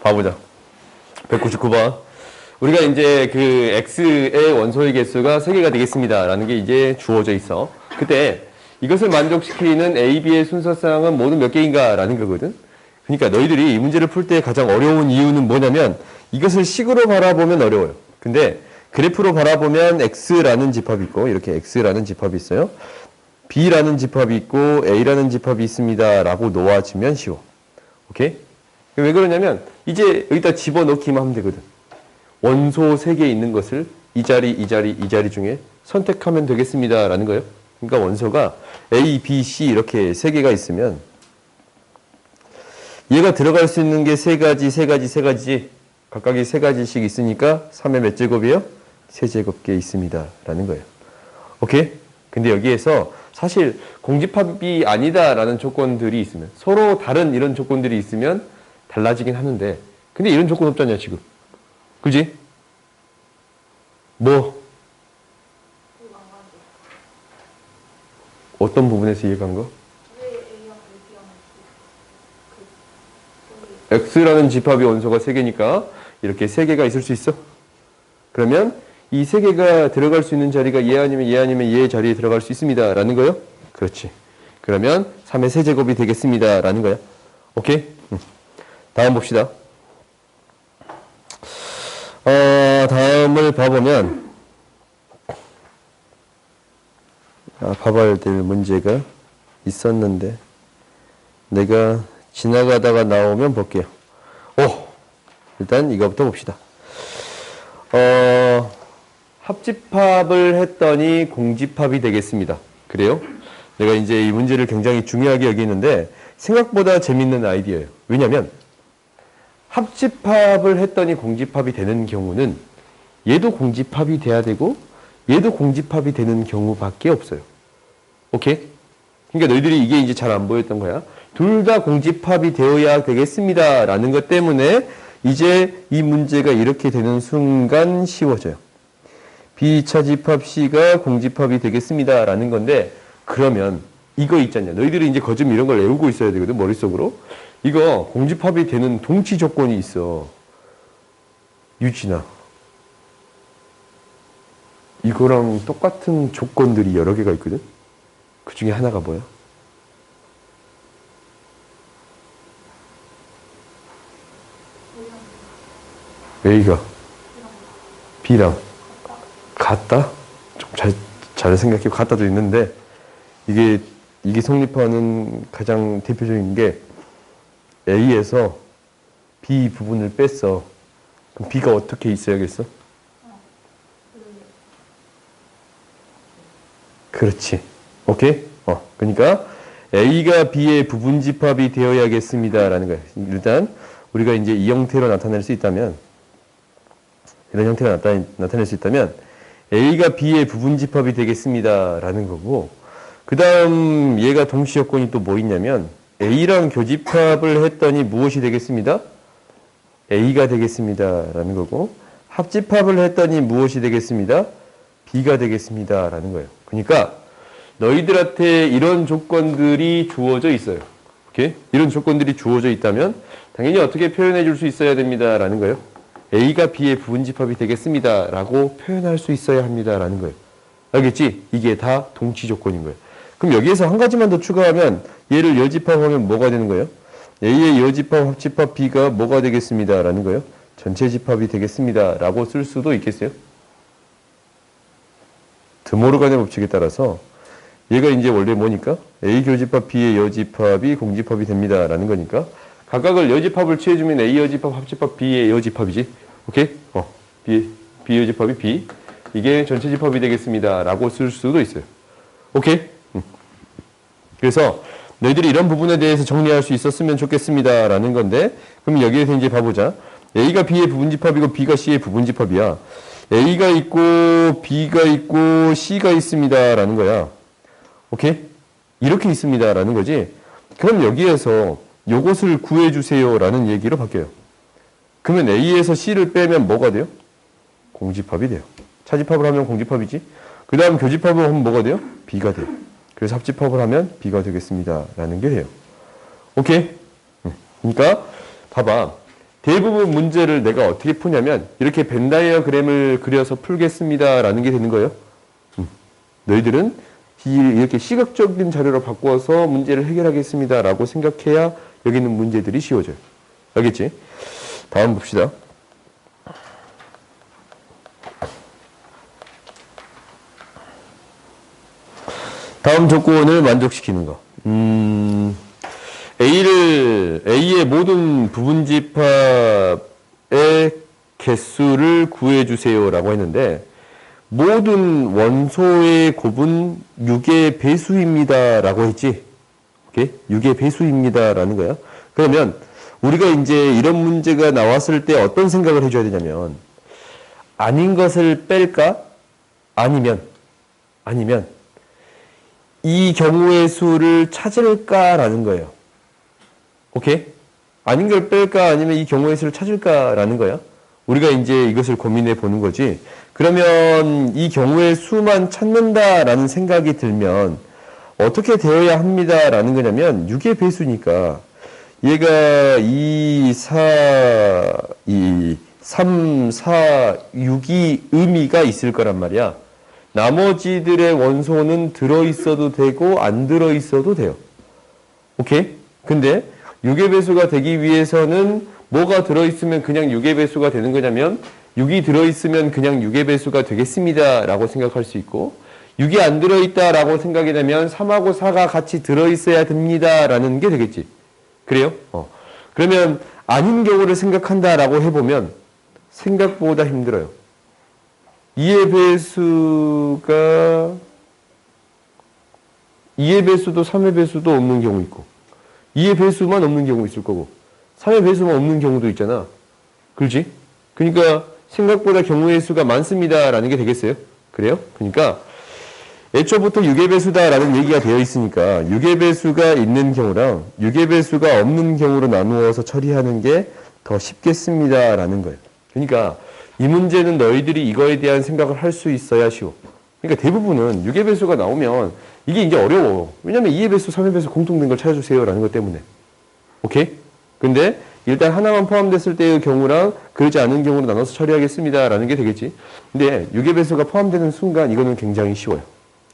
봐보자. 199번. 우리가 이제 그 x의 원소의 개수가 3개가 되겠습니다. 라는 게 이제 주어져 있어. 그때 이것을 만족시키는 a, b의 순서쌍은 모두 몇 개인가? 라는 거거든. 그러니까 너희들이 이 문제를 풀 때 가장 어려운 이유는 뭐냐면 이것을 식으로 바라보면 어려워요. 근데 그래프로 바라보면 x라는 집합이 있고 이렇게 x라는 집합이 있어요. b라는 집합이 있고 a라는 집합이 있습니다. 라고 놓아지면 쉬워. 오케이? 왜 그러냐면 이제 여기다 집어넣기만 하면 되거든. 원소 3개 있는 것을 이 자리, 이 자리, 이 자리 중에 선택하면 되겠습니다. 라는 거예요. 그러니까 원소가 A, B, C 이렇게 3개가 있으면 얘가 들어갈 수 있는 게 3가지, 3가지, 3가지 각각이 3가지씩 있으니까 3의 몇 제곱이에요? 3제곱개 있습니다. 라는 거예요. 오케이? 근데 여기에서 사실 공집합이 아니다라는 조건들이 있으면 서로 다른 이런 조건들이 있으면 달라지긴 하는데 근데 이런 조건 없잖냐 지금. 그지? 뭐? 어떤 부분에서 이해가 간 거? X라는 집합의 원소가 3개니까 이렇게 3개가 있을 수 있어? 그러면 이 3개가 들어갈 수 있는 자리가 얘 아니면 얘 아니면 얘 자리에 들어갈 수 있습니다. 라는 거요? 그렇지. 그러면 3의 세제곱이 되겠습니다. 라는 거야. 오케이? 다음 봅시다. 다음을 봐보면 봐봐야 될 문제가 있었는데 내가 지나가다가 나오면 볼게요. 일단 이거부터 봅시다. 합집합을 했더니 공집합이 되겠습니다. 그래요? 내가 이제 이 문제를 굉장히 중요하게 여기는데 생각보다 재밌는 아이디어예요. 왜냐면 합집합을 했더니 공집합이 되는 경우는 얘도 공집합이 돼야 되고 얘도 공집합이 되는 경우밖에 없어요. 오케이? 그러니까 너희들이 이게 이제 잘 안 보였던 거야. 둘 다 공집합이 되어야 되겠습니다. 라는 것 때문에 이제 이 문제가 이렇게 되는 순간 쉬워져요. B차 집합 C가 공집합이 되겠습니다. 라는 건데 그러면 이거 있잖냐. 너희들이 이제 거점 이런 걸 외우고 있어야 되거든. 머릿속으로. 이거 공집합이 되는 동치 조건이 있어. 유진아. 이거랑 똑같은 조건들이 여러 개가 있거든. 그 중에 하나가 뭐야? A가 B랑 같다? 좀 잘 생각해. 같다도 있는데 이게 성립하는 가장 대표적인 게 A에서 B 부분을 뺐어. 그럼 B가 어떻게 있어야겠어? 그렇지. 오케이? 그러니까 A가 B의 부분집합이 되어야겠습니다. 라는 거예요. 일단 우리가 이제 이 형태로 나타낼 수 있다면 이런 형태로 나타낼 수 있다면 A가 B의 부분집합이 되겠습니다. 라는 거고 그 다음 얘가 동시 조건이 또 뭐 있냐면 A랑 교집합을 했더니 무엇이 되겠습니다? A가 되겠습니다. 라는 거고 합집합을 했더니 무엇이 되겠습니다? B가 되겠습니다. 라는 거예요. 그러니까 너희들한테 이런 조건들이 주어져 있어요. 오케이? 이런 조건들이 주어져 있다면 당연히 어떻게 표현해 줄 수 있어야 됩니다. 라는 거예요. A가 B의 부분집합이 되겠습니다. 라고 표현할 수 있어야 합니다. 라는 거예요. 알겠지? 이게 다 동치 조건인 거예요. 그럼 여기에서 한 가지만 더 추가하면 얘를 여집합하면 뭐가 되는 거예요? A의 여집합, 합집합 B가 뭐가 되겠습니다. 라는 거예요. 전체 집합이 되겠습니다. 라고 쓸 수도 있겠어요? 드모르간의 법칙에 따라서 얘가 이제 원래 뭐니까? A 교집합 B의 여집합이 공집합이 됩니다. 라는 거니까 각각을 여집합을 취해주면 A 여집합, 합집합 B의 여집합이지. 오케이? B 여집합이 B. 이게 전체 집합이 되겠습니다. 라고 쓸 수도 있어요. 오케이? 그래서 너희들이 이런 부분에 대해서 정리할 수 있었으면 좋겠습니다. 라는 건데 그럼 여기에서 이제 봐보자. A가 B의 부분집합이고 B가 C의 부분집합이야. A가 있고 B가 있고 C가 있습니다. 라는 거야. 오케이? 이렇게 있습니다. 라는 거지. 그럼 여기에서 요것을 구해주세요. 라는 얘기로 바뀌어요. 그러면 A에서 C를 빼면 뭐가 돼요? 공집합이 돼요. 차집합을 하면 공집합이지. 그 다음 교집합을 하면 뭐가 돼요? B가 돼요. 그래서 합집합을 하면 B가 되겠습니다. 라는 게 돼요. 오케이? 그러니까 봐봐. 대부분 문제를 내가 어떻게 푸냐면 이렇게 벤 다이어그램을 그려서 풀겠습니다라는 게 되는 거예요. 너희들은 이렇게 시각적인 자료로 바꿔서 문제를 해결하겠습니다라고 생각해야 여기 있는 문제들이 쉬워져요. 알겠지? 다음 봅시다. 다음 조건을 만족시키는 거. A의 모든 부분집합의 개수를 구해주세요라고 했는데 모든 원소의 곱은 6의 배수입니다라고 했지. 오케이? 6의 배수입니다라는 거야. 그러면 우리가 이제 이런 문제가 나왔을 때 어떤 생각을 해줘야 되냐면 아닌 것을 뺄까? 아니면 이 경우의 수를 찾을까라는 거예요. 오케이? 아닌 걸 뺄까? 아니면 이 경우의 수를 찾을까라는 거야. 우리가 이제 이것을 고민해 보는 거지. 그러면 이 경우의 수만 찾는다라는 생각이 들면 어떻게 되어야 합니다라는 거냐면 6의 배수니까 얘가 2, 3, 4, 6이 의미가 있을 거란 말이야. 나머지들의 원소는 들어있어도 되고 안 들어있어도 돼요. 오케이? 근데 6의 배수가 되기 위해서는 뭐가 들어있으면 그냥 6의 배수가 되는 거냐면 6이 들어있으면 그냥 6의 배수가 되겠습니다 라고 생각할 수 있고 6이 안 들어있다 라고 생각이 되면 3하고 4가 같이 들어있어야 됩니다 라는 게 되겠지. 그래요? 그러면 아닌 경우를 생각한다 라고 해보면 생각보다 힘들어요. 2의 배수도 3의 배수도 없는 경우 있고 2의 배수만 없는 경우 있을 거고 3의 배수만 없는 경우도 있잖아. 그렇지? 그러니까 생각보다 경우의 수가 많습니다 라는 게 되겠어요? 그래요? 그러니까 애초부터 6의 배수다 라는 얘기가 되어 있으니까 6의 배수가 있는 경우랑 6의 배수가 없는 경우로 나누어서 처리하는 게 더 쉽겠습니다 라는 거예요. 그러니까 이 문제는 너희들이 이거에 대한 생각을 할 수 있어야 쉬워. 그러니까 대부분은 6의 배수가 나오면 이게 이제 어려워. 왜냐면 2의 배수, 3의 배수 공통된 걸 찾아주세요 라는 것 때문에. 오케이? 근데 일단 하나만 포함됐을 때의 경우랑 그러지 않은 경우로 나눠서 처리하겠습니다 라는 게 되겠지. 근데 6의 배수가 포함되는 순간 이거는 굉장히 쉬워요.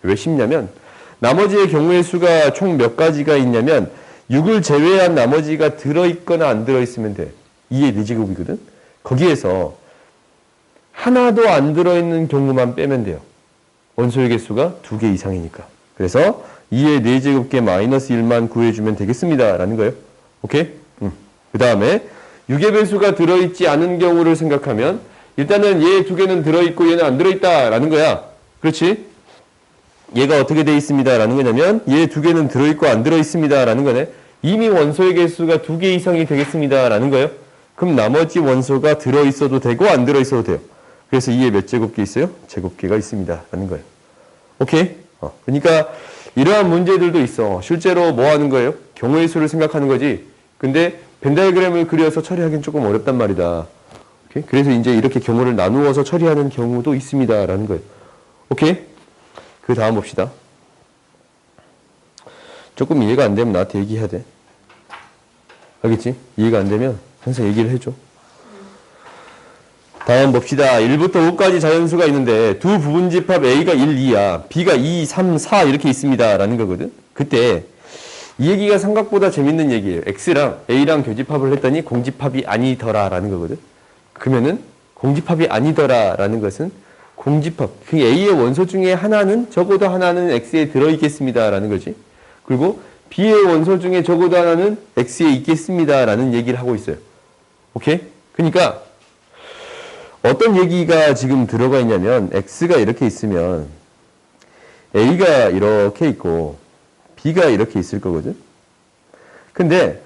왜 쉽냐면 나머지의 경우의 수가 총 몇 가지가 있냐면 6을 제외한 나머지가 들어있거나 안 들어있으면 돼. 2의 4제곱이거든. 거기에서 하나도 안 들어있는 경우만 빼면 돼요. 원소의 개수가 2개 이상이니까. 그래서 2의 4제곱계 마이너스 1만 구해주면 되겠습니다 라는 거예요. 오케이? 그 다음에 6의 배수가 들어있지 않은 경우를 생각하면 일단은 얘 2개는 들어있고 얘는 안 들어있다 라는 거야. 그렇지? 얘가 어떻게 돼 있습니다 라는 거냐면 얘 2개는 들어있고 안 들어있습니다 라는 거네. 이미 원소의 개수가 2개 이상이 되겠습니다 라는 거예요. 그럼 나머지 원소가 들어있어도 되고 안 들어있어도 돼요. 그래서 2의 몇 제곱계 있어요? 제곱계가 있습니다 라는 거예요. 오케이? 그러니까 이러한 문제들도 있어. 실제로 뭐 하는 거예요? 경우의 수를 생각하는 거지. 근데 벤 다이어그램을 그려서 처리하기는 조금 어렵단 말이다. 오케이? 그래서 이제 이렇게 경우를 나누어서 처리하는 경우도 있습니다 라는 거예요. 오케이? 그 다음 봅시다. 조금 이해가 안 되면 나한테 얘기해야 돼. 알겠지? 이해가 안 되면 항상 얘기를 해줘. 다음 봅시다. 1부터 5까지 자연수가 있는데 두 부분집합 A가 1, 2야. B가 2, 3, 4 이렇게 있습니다 라는 거거든. 그때 이 얘기가 생각보다 재밌는 얘기예요. X랑 A랑 교집합을 했더니 공집합이 아니더라 라는 거거든. 그러면은 공집합이 아니더라 라는 것은 공집합, 그 A의 원소 중에 하나는 적어도 하나는 X에 들어있겠습니다 라는 거지. 그리고 B의 원소 중에 적어도 하나는 X에 있겠습니다 라는 얘기를 하고 있어요. 오케이? 그러니까 어떤 얘기가 지금 들어가 있냐면 X가 이렇게 있으면 A가 이렇게 있고 B가 이렇게 있을 거거든. 근데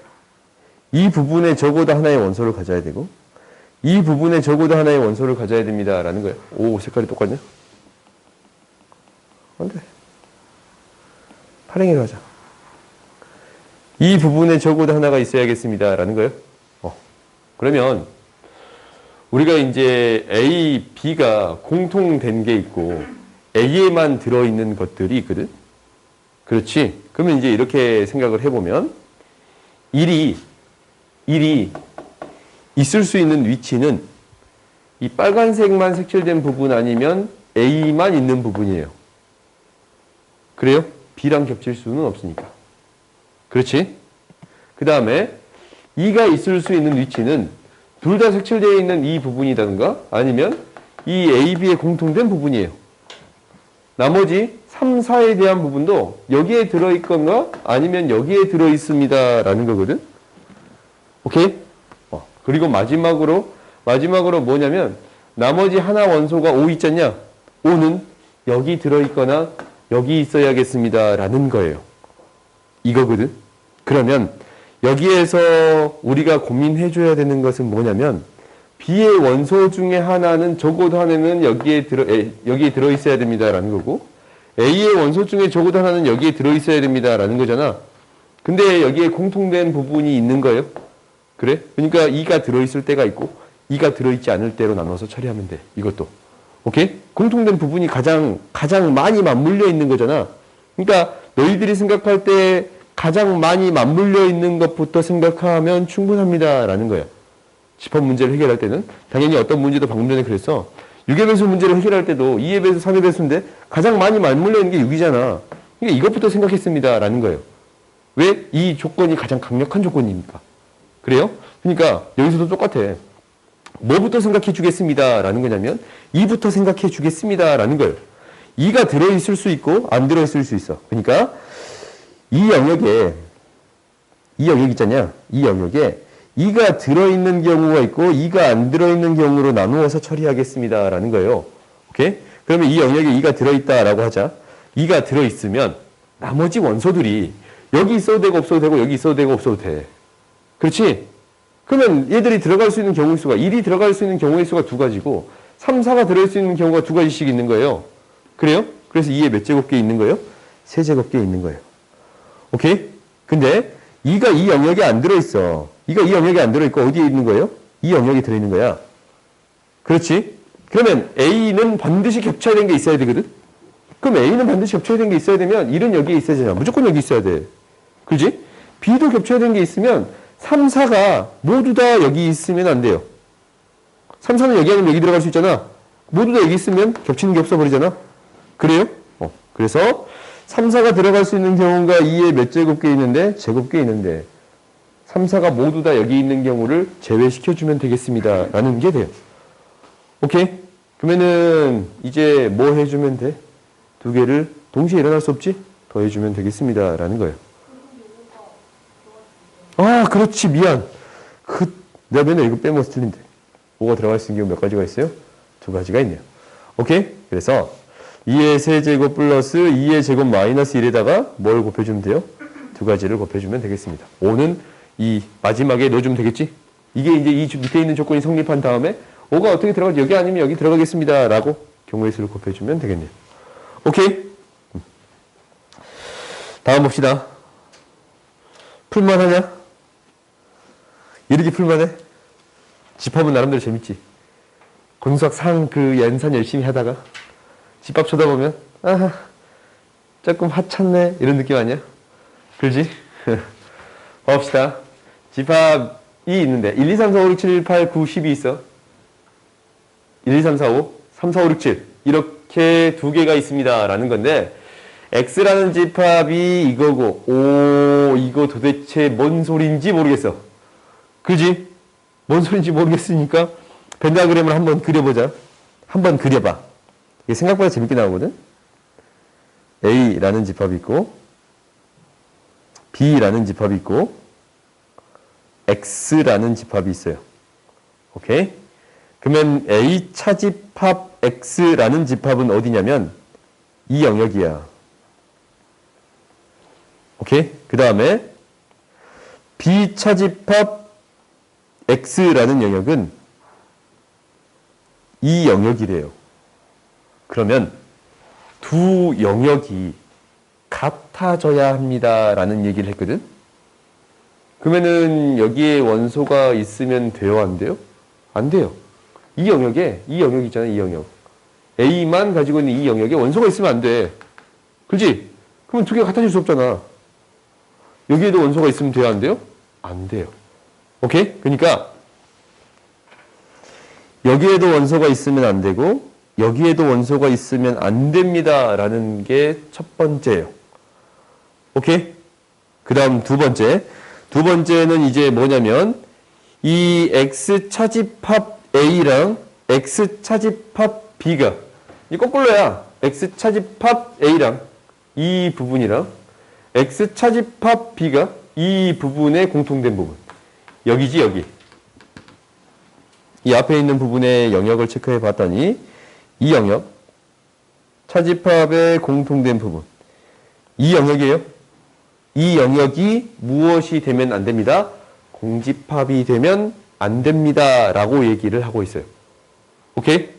이 부분에 적어도 하나의 원소를 가져야 되고 이 부분에 적어도 하나의 원소를 가져야 됩니다 라는 거예요. 오, 색깔이 똑같냐? 안 돼. 파랭이로 하자. 이 부분에 적어도 하나가 있어야겠습니다 라는 거예요. 그러면 우리가 이제 A, B가 공통된 게 있고 A에만 들어있는 것들이 있거든. 그렇지? 그러면 이제 이렇게 생각을 해보면 1이 있을 수 있는 위치는 이 빨간색만 색칠된 부분 아니면 A만 있는 부분이에요. 그래요? B랑 겹칠 수는 없으니까. 그렇지? 그 다음에 E가 있을 수 있는 위치는 둘 다 색칠되어 있는 이 부분이라든가 아니면 이 A, B의 공통된 부분이에요. 나머지 3, 4에 대한 부분도 여기에 들어있건가 아니면 여기에 들어있습니다 라는 거거든. 오케이? 그리고 마지막으로 뭐냐면 나머지 하나 원소가 O 있잖냐? O는 여기 들어있거나 여기 있어야겠습니다 라는 거예요. 이거거든. 그러면 여기에서 우리가 고민해 줘야 되는 것은 뭐냐면 B의 원소 중에 하나는 적어도 하나는 여기에 들어 있어야 됩니다 라는 거고 A의 원소 중에 적어도 하나는 여기에 들어 있어야 됩니다 라는 거잖아. 근데 여기에 공통된 부분이 있는 거예요. 그래? 그러니까 E가 들어 있을 때가 있고 E가 들어 있지 않을 때로 나눠서 처리하면 돼. 이것도. 오케이? 공통된 부분이 가장 많이 맞물려 있는 거잖아. 그러니까 너희들이 생각할 때 가장 많이 맞물려 있는 것부터 생각하면 충분합니다 라는 거야. 집합 문제를 해결할 때는 당연히 어떤 문제도 방금 전에 그랬어. 6의 배수 문제를 해결할 때도 2의 배수, 3의 배수인데 가장 많이 맞물려 있는 게 6이잖아. 그러니까 이것부터 생각했습니다 라는 거예요. 왜? 이 조건이 가장 강력한 조건이니까. 그래요? 그러니까 여기서도 똑같아. 뭐부터 생각해 주겠습니다 라는 거냐면 2부터 생각해 주겠습니다 라는 거예요. 2가 들어있을 수 있고 안 들어있을 수 있어. 그러니까 이 영역 있잖냐? 이 영역에 2가 들어있는 경우가 있고 2가 안 들어있는 경우로 나누어서 처리하겠습니다 라는 거예요. 오케이? 그러면 이 영역에 2가 들어있다라고 하자. 2가 들어있으면 나머지 원소들이 여기 있어도 되고 없어도 되고 여기 있어도 되고 없어도 돼. 그렇지? 그러면 얘들이 들어갈 수 있는 경우의 수가 1이 들어갈 수 있는 경우의 수가 2가지고 3, 4가 들어갈 수 있는 경우가 2가지씩 있는 거예요. 그래요? 그래서 2에 몇 제곱개 있는 거예요? 3제곱개 있는 거예요. 오케이? 근데 2가 이 영역에 안 들어있어. 2가 이 영역에 안 들어있고 어디에 있는 거예요? 이 영역에 들어있는 거야. 그렇지? 그러면 A는 반드시 겹쳐야 되는 게 있어야 되거든? 그럼 A는 반드시 겹쳐야 되는 게 있어야 되면 1은 여기에 있어야 되잖아. 무조건 여기 있어야 돼. 그렇지? B도 겹쳐야 되는 게 있으면 3, 4가 모두 다 여기 있으면 안 돼요. 3, 4는 여기 아니면 여기 들어갈 수 있잖아. 모두 다 여기 있으면 겹치는 게 없어버리잖아. 그래요? 그래서 3, 4가 들어갈 수 있는 경우가 2에 몇 제곱개 있는데? 제곱개 있는데 3, 4가 모두 다 여기 있는 경우를 제외시켜주면 되겠습니다 라는 게 돼요. 오케이? 그러면은 이제 뭐 해주면 돼? 두 개를 동시에 일어날 수 없지? 더해주면 되겠습니다 라는 거예요. 아, 그렇지. 미안. 내가 맨날 이거 빼먹어서 틀린데. 5가 들어갈 수 있는 경우 몇 가지가 있어요? 2가지가 있네요. 오케이? 그래서 2의 세제곱 플러스 2의 제곱 마이너스 1에다가 뭘 곱해주면 돼요? 2가지를 곱해주면 되겠습니다. 5는 이 마지막에 넣어주면 되겠지? 이게 이제 이 밑에 있는 조건이 성립한 다음에 5가 어떻게 들어가지? 여기 아니면 여기 들어가겠습니다. 라고 경우의 수를 곱해주면 되겠네요. 오케이? 다음 봅시다. 풀만하냐? 이렇게 풀만해? 집합은 나름대로 재밌지? 권수학 그 연산 열심히 하다가 집합 쳐다보면 아하 조금 하찮네 이런 느낌 아니야? 그러지? 봅시다. 집합이 있는데 1, 2, 3, 4, 5, 6, 7, 8, 9, 10이 있어. 1, 2, 3, 4, 5, 3, 4, 5, 6, 7 이렇게 두 개가 있습니다 라는 건데 X라는 집합이 이거고 이거 도대체 뭔 소린지 모르겠어. 그지? 뭔 소린지 모르겠으니까 펜타그램을 한번 그려보자. 한번 그려봐. 이게 생각보다 재밌게 나오거든. A라는 집합이 있고 B라는 집합이 있고 X라는 집합이 있어요. 오케이? 그러면 A 차집합 X라는 집합은 어디냐면 이 영역이야. 오케이? 그 다음에 B 차집합 X라는 영역은 이 영역이래요. 그러면 두 영역이 같아져야 합니다 라는 얘기를 했거든. 그러면은 여기에 원소가 있으면 돼요? 안 돼요? 안 돼요. 이 영역 있잖아요. 이 영역. A만 가지고 있는 이 영역에 원소가 있으면 안 돼. 그렇지? 그러면 두 개가 같아질 수 없잖아. 여기에도 원소가 있으면 돼요? 안 돼요? 안 돼요. 오케이? 그러니까 여기에도 원소가 있으면 안 되고 여기에도 원소가 있으면 안 됩니다. 라는 게 첫 번째예요. 오케이? 그 다음 두 번째. 두 번째는 이제 뭐냐면 이 X 차집합 A랑 X 차집합 B가 이 거꾸로야. X 차집합 A랑 이 부분이랑 X 차집합 B가 이 부분의 공통된 부분. 여기지 여기. 이 앞에 있는 부분의 영역을 체크해 봤더니 이 영역, 차집합의 공통된 부분. 이 영역이에요. 이 영역이 무엇이 되면 안 됩니다? 공집합이 되면 안 됩니다. 라고 얘기를 하고 있어요. 오케이?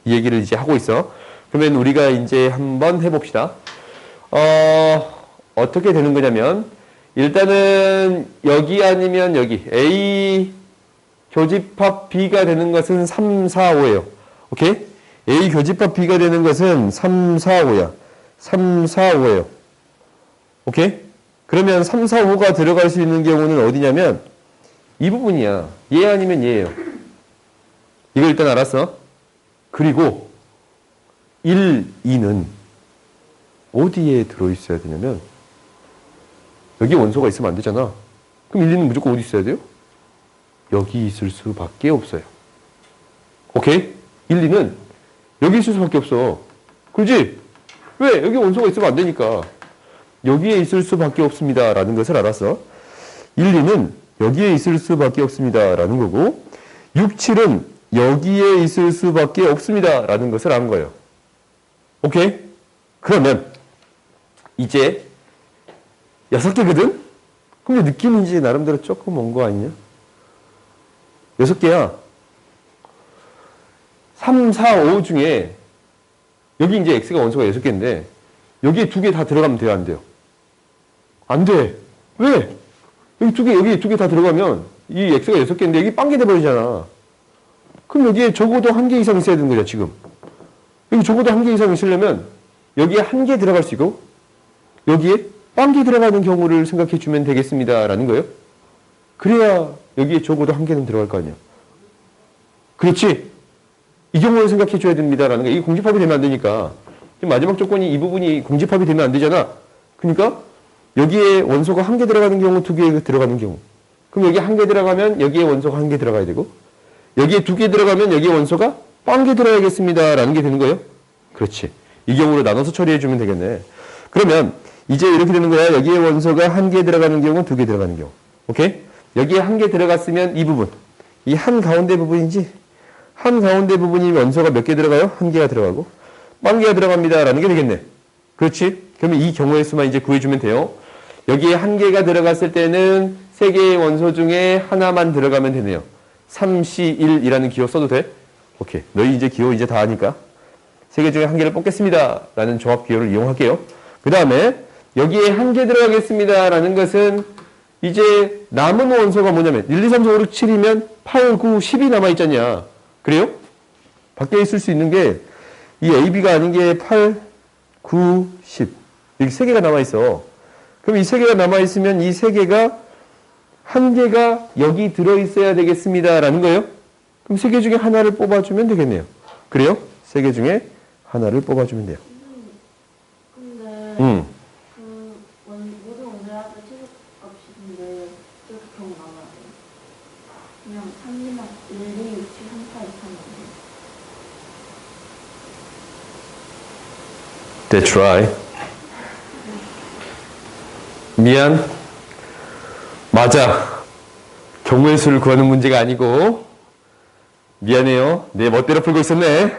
이 얘기를 이제 하고 있어. 그러면 우리가 이제 한번 해봅시다. 어떻게 되는 거냐면, 일단은 여기 아니면 여기, A 교집합 B가 되는 것은 3, 4, 5예요. 오케이? A 교집합 B가 되는 것은 3, 4, 5야. 3, 4, 5예요. 오케이? 그러면 3, 4, 5가 들어갈 수 있는 경우는 어디냐면 이 부분이야. 얘 아니면 얘예요. 이거 일단 알았어. 그리고 1, 2는 어디에 들어있어야 되냐면 여기 원소가 있으면 안 되잖아. 그럼 1, 2는 무조건 어디 있어야 돼요? 여기 있을 수밖에 없어요. 오케이? 1, 2는 여기 있을 수밖에 없어. 그렇지? 왜? 여기 원소가 있으면 안 되니까. 여기에 있을 수밖에 없습니다. 라는 것을 알았어. 1, 2는 여기에 있을 수밖에 없습니다. 라는 거고 6, 7은 여기에 있을 수밖에 없습니다. 라는 것을 안 거예요. 오케이? 그러면 이제 6개거든? 근데 느낌이 이제 나름대로 조금 온 거 아니냐? 6개야. 3, 4, 5 중에 여기 이제 X가 원소가 6개인데 여기에 2개 다 들어가면 돼요? 안 돼요? 안 돼. 왜? 여기 2개, 여기 2개 다 들어가면 이 X가 6개인데 여기 빵개 돼버리잖아. 그럼 여기에 적어도 1개 이상 있어야 되는 거죠, 지금. 여기 적어도 1개 이상 있으려면 여기에 1개 들어갈 수 있고 여기에 빵개 들어가는 경우를 생각해 주면 되겠습니다. 라는 거예요. 그래야 여기에 적어도 1개는 들어갈 거 아니야. 그렇지? 이 경우를 생각해 줘야 됩니다. 라는 거예요. 이게 공집합이 되면 안 되니까. 마지막 조건이 이 부분이 공집합이 되면 안 되잖아. 그러니까 여기에 원소가 1개 들어가는 경우, 2개 들어가는 경우. 그럼 여기 1개 들어가면 여기에 원소가 1개 들어가야 되고 여기에 2개 들어가면 여기에 원소가 0개 들어야겠습니다. 라는 게 되는 거예요. 그렇지. 이 경우를 나눠서 처리해 주면 되겠네. 그러면 이제 이렇게 되는 거야. 여기에 원소가 1개 들어가는 경우, 2개 들어가는 경우. 오케이? 여기에 1개 들어갔으면 이 부분. 이 한가운데 부분이지. 한가운데 부분이 원소가 몇 개 들어가요? 1개가 들어가고 0개가 들어갑니다. 라는 게 되겠네. 그렇지? 그러면 이 경우의 수만 이제 구해주면 돼요. 여기에 1개가 들어갔을 때는 3개의 원소 중에 하나만 들어가면 되네요. 3C1이라는 기호 써도 돼? 오케이. 너희 이제 기호 이제 다 아니까 3개 중에 1개를 뽑겠습니다. 라는 조합 기호를 이용할게요. 그 다음에 여기에 1개 들어가겠습니다. 라는 것은 이제 남은 원소가 뭐냐면 1, 2, 3, 4, 5, 6, 7이면 8, 9, 10이 남아있잖냐. 그래요? 밖에 있을 수 있는 게 이 AB가 아닌 게 8, 9, 10. 여기 3개가 남아있어. 그럼 이 3개가 남아있으면 이 3개가 1개가 여기 들어있어야 되겠습니다. 라는 거예요. 그럼 3개 중에 하나를 뽑아주면 되겠네요. 그래요? 3개 중에 하나를 뽑아주면 돼요. 근데 모든 원소의 합의 최소값인데 이렇게 경우 나와야 돼요. 그냥 3, 1, 2, 6, 7, 3, 4, 2, 3 That's right. 미안. 맞아. 경우의 수를 구하는 문제가 아니고 미안해요. 내 멋대로 풀고 있었네.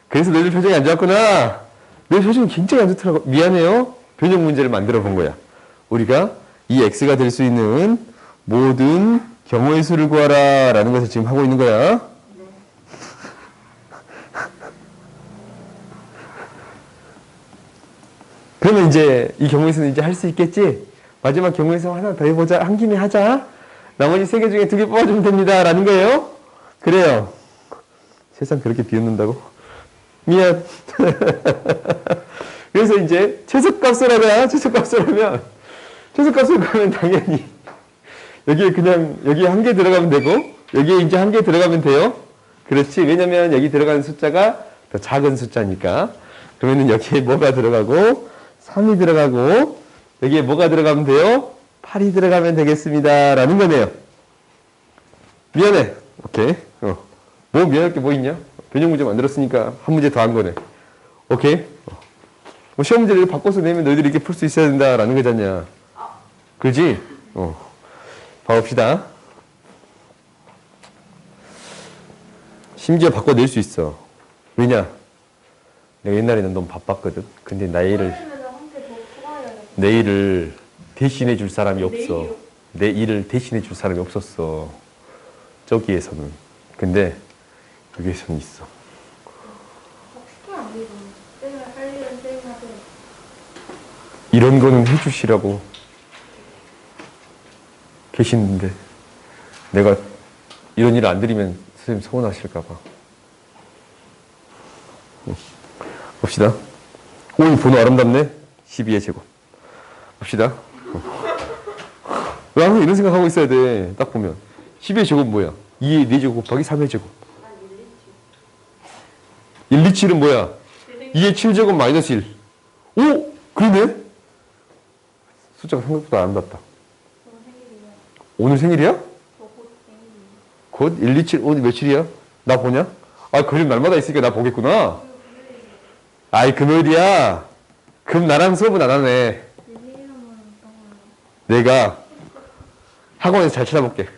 그래서 너희들 표정이 안 좋았구나. 내 표정이 굉장히 안 좋더라고. 미안해요. 변형 문제를 만들어 본 거야. 우리가 이 X가 될 수 있는 모든 경우의 수를 구하라 라는 것을 지금 하고 있는 거야. 그러면 이제 이 경우의 수는 이제 할 수 있겠지? 마지막 경우의 수 하나 더 해보자. 한 김에 하자. 나머지 3개 중에 2개 뽑아주면 됩니다. 라는 거예요. 그래요. 세상 그렇게 비웃는다고? 미안. 그래서 이제 최소값을 하자. 최소값을 하면 최소값을 구하면 당연히 여기에 그냥 여기에 1개 들어가면 되고 여기에 이제 1개 들어가면 돼요. 그렇지. 왜냐면 여기 들어가는 숫자가 더 작은 숫자니까. 그러면은 여기에 뭐가 들어가고 3이 들어가고 여기에 뭐가 들어가면 돼요? 8이 들어가면 되겠습니다. 라는 거네요. 미안해. 오케이. 뭐 미안할 게 뭐 있냐? 변형 문제 만들었으니까 한 문제 더 한 거네. 오케이. 뭐 시험 문제를 바꿔서 내면 너희들이 이렇게 풀 수 있어야 된다라는 거잖냐. 그지? 봐봅시다. 심지어 바꿔낼 수 있어. 왜냐? 내가 옛날에는 너무 바빴거든. 근데 내 일을 대신해 줄 사람이 없어. 내 일을 대신해 줄 사람이 없었어. 저기에서는. 근데 여기에서는 있어. 이런 거는 해주시라고 계시는데 내가 이런 일을 안 드리면 선생님 서운하실까봐. 봅시다. 오, 이 번호 아름답네. 12의 제곱. 봅시다. 왜 항상 이런 생각하고 있어야 돼. 딱 보면 12의 제곱 뭐야? 2의 4제곱 곱하기 3의 제곱. 1, 2, 7은 뭐야? 2의 7제곱 마이너스 1. 오! 그러네? 숫자가 생각보다 아름답다. 오늘 생일이야? 곧? 1, 2, 7, 오늘 며칠이야? 나 보냐? 아, 그림 날마다 있으니까 나 보겠구나. 아이, 금요일이야. 그럼 나랑 수업은 안 하네. 내가 학원에서 잘 찾아볼게.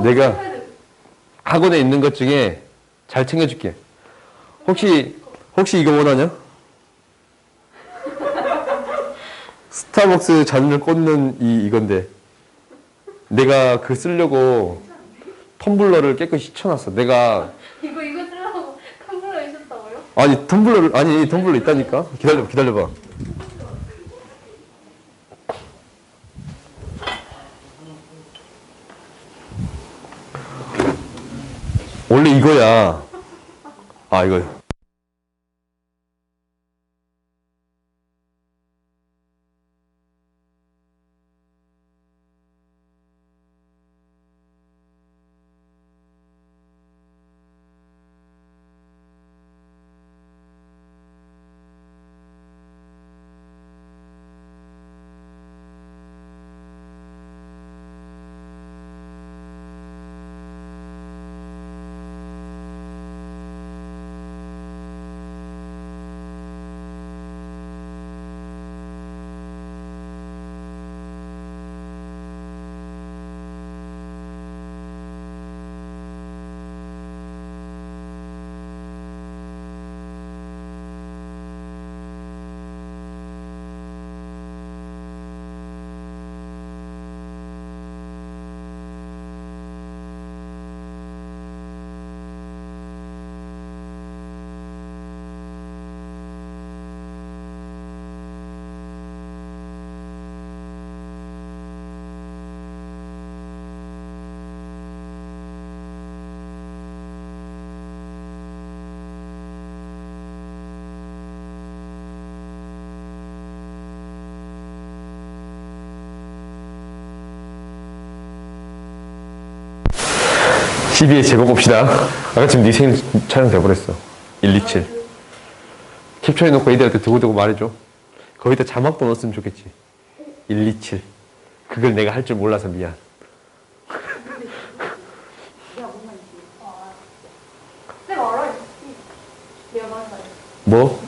내가 학원에 있는 것 중에 잘 챙겨줄게. 혹시 이거 원하냐? 스타벅스 잔을 꽂는 이건데 내가 그 쓰려고 텀블러를 깨끗이 씻어놨어. 내가 이거 쓰려고 텀블러 있었다고요? 아니 텀블러 있다니까. 기다려봐. 원래 이거야. 아, 이거. (12의 제곱) 봅시다. 아까 지금 네 생일 촬영 돼버렸어. 1, 2, 7. 캡처해놓고 애들한테 두고두고 말해줘. 거기다 자막도 넣었으면 좋겠지. 1, 2, 7. 그걸 내가 할 줄 몰라서 미안. 뭐?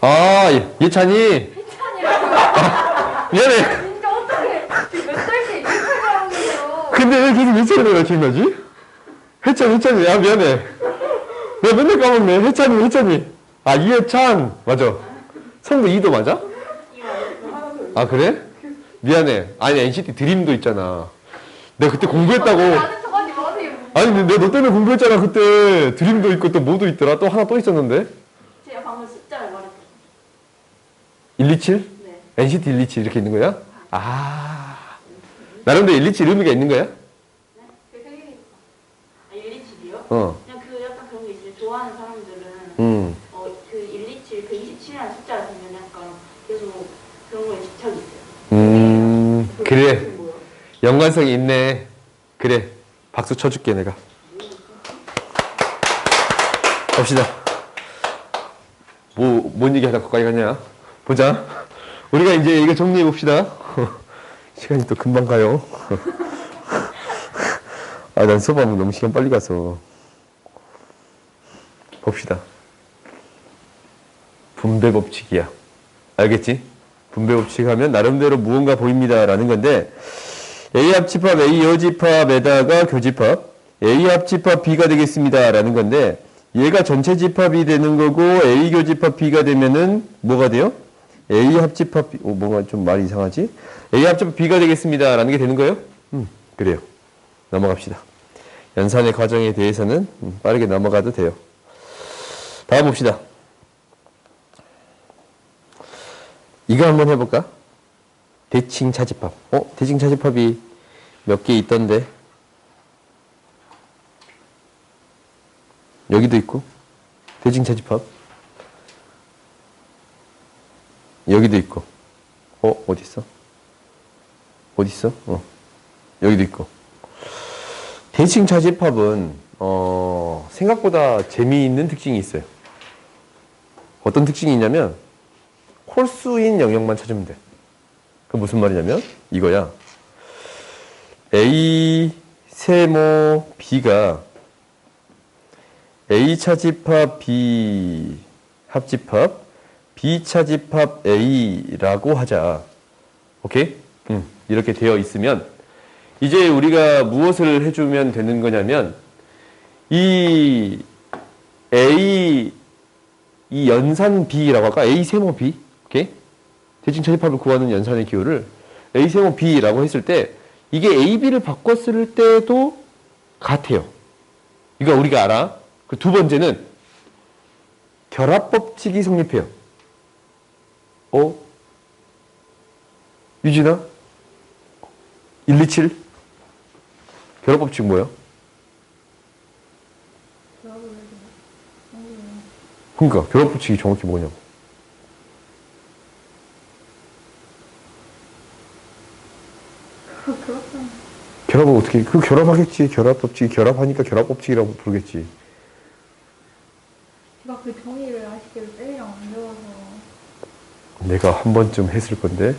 아, 예찬이? 아, 미안해. 근데 왜 계속 예찬이가 기억나지? 해찬이. 아, 미안해. 내가 맨날 까먹네. 해찬이. 아, 이해찬. 맞아. 성도 이도 맞아? 아, 그래? 미안해. 아니, NCT 드림도 있잖아. 내가 그때 공부했다고. 아니, 근데 내가 너 때문에 공부했잖아. 그때 드림도 있고 또 뭐도 있더라. 또 하나 또 있었는데. 제가 방금 숫자를 말했어요. 1, 2, 7? 네. NCT 1, 2, 7 이렇게 있는 거야? 아. 나름대로 1, 2, 7 의미가 있는 거야? 네? 그 생일이니까. 아, 1, 2, 7이요? 어. 그냥 그 약간 그런 게 있어요. 좋아하는 사람들은 그 1, 2, 7, 그 27이라는 숫자가 되면 약간 계속 그런 거에 집착이 있어요. 그래. 연관성이 있네. 그래. 박수 쳐줄게, 내가. 봅시다. 뭔 얘기 하다 거기까지 갔냐? 보자. 우리가 이제 이거 정리해 봅시다. 시간이 또 금방 가요. 난 수업하면 너무 시간 빨리 가서. 봅시다. 분배 법칙이야. 알겠지? 분배 법칙 하면 나름대로 무언가 보입니다. 라는 건데, A 합집합, A 여집합에다가 교집합, A 합집합 B가 되겠습니다. 라는 건데, 얘가 전체 집합이 되는 거고, A 교집합 B가 되면은 뭐가 돼요? A 합집합 B, 뭔가 좀 말이 이상하지? A 합집합 B가 되겠습니다. 라는 게 되는 거예요? 그래요. 넘어갑시다. 연산의 과정에 대해서는 빠르게 넘어가도 돼요. 다음 봅시다. 이거 한번 해볼까? 대칭 차집합. 대칭 차집합이 몇 개 있던데. 여기도 있고. 대칭 차집합. 여기도 있고. 어디 있어? 어디 있어? 여기도 있고. 대칭 차집합은 생각보다 재미있는 특징이 있어요. 어떤 특징이 있냐면 홀수인 영역만 찾으면 돼. 그 무슨 말이냐면 이거야. A 세모 B가 A 차집합 B 합집합 B 차집합 A라고 하자. 오케이? 이렇게 되어 있으면 이제 우리가 무엇을 해주면 되는 거냐면 이 A 이 연산 B라고 할까? A 세모 B. 오케이? 대칭 차집합을 구하는 연산의 기호를 A 세모 B라고 했을 때 이게 A, B를 바꿨을 때도 같아요. 이거 우리가 알아. 그 두 번째는 결합법칙이 성립해요. 유진아? 127? 결합법칙 뭐야? 그러니까 결합법칙이 정확히 뭐냐고. 결합은 어떻게? 결합하겠지. 결합법칙. 결합하니까 결합법칙이라고 부르겠지. 제가 그 정의를 아시기로 쌤이랑 안 배워서. 내가 한 번쯤 했을 건데.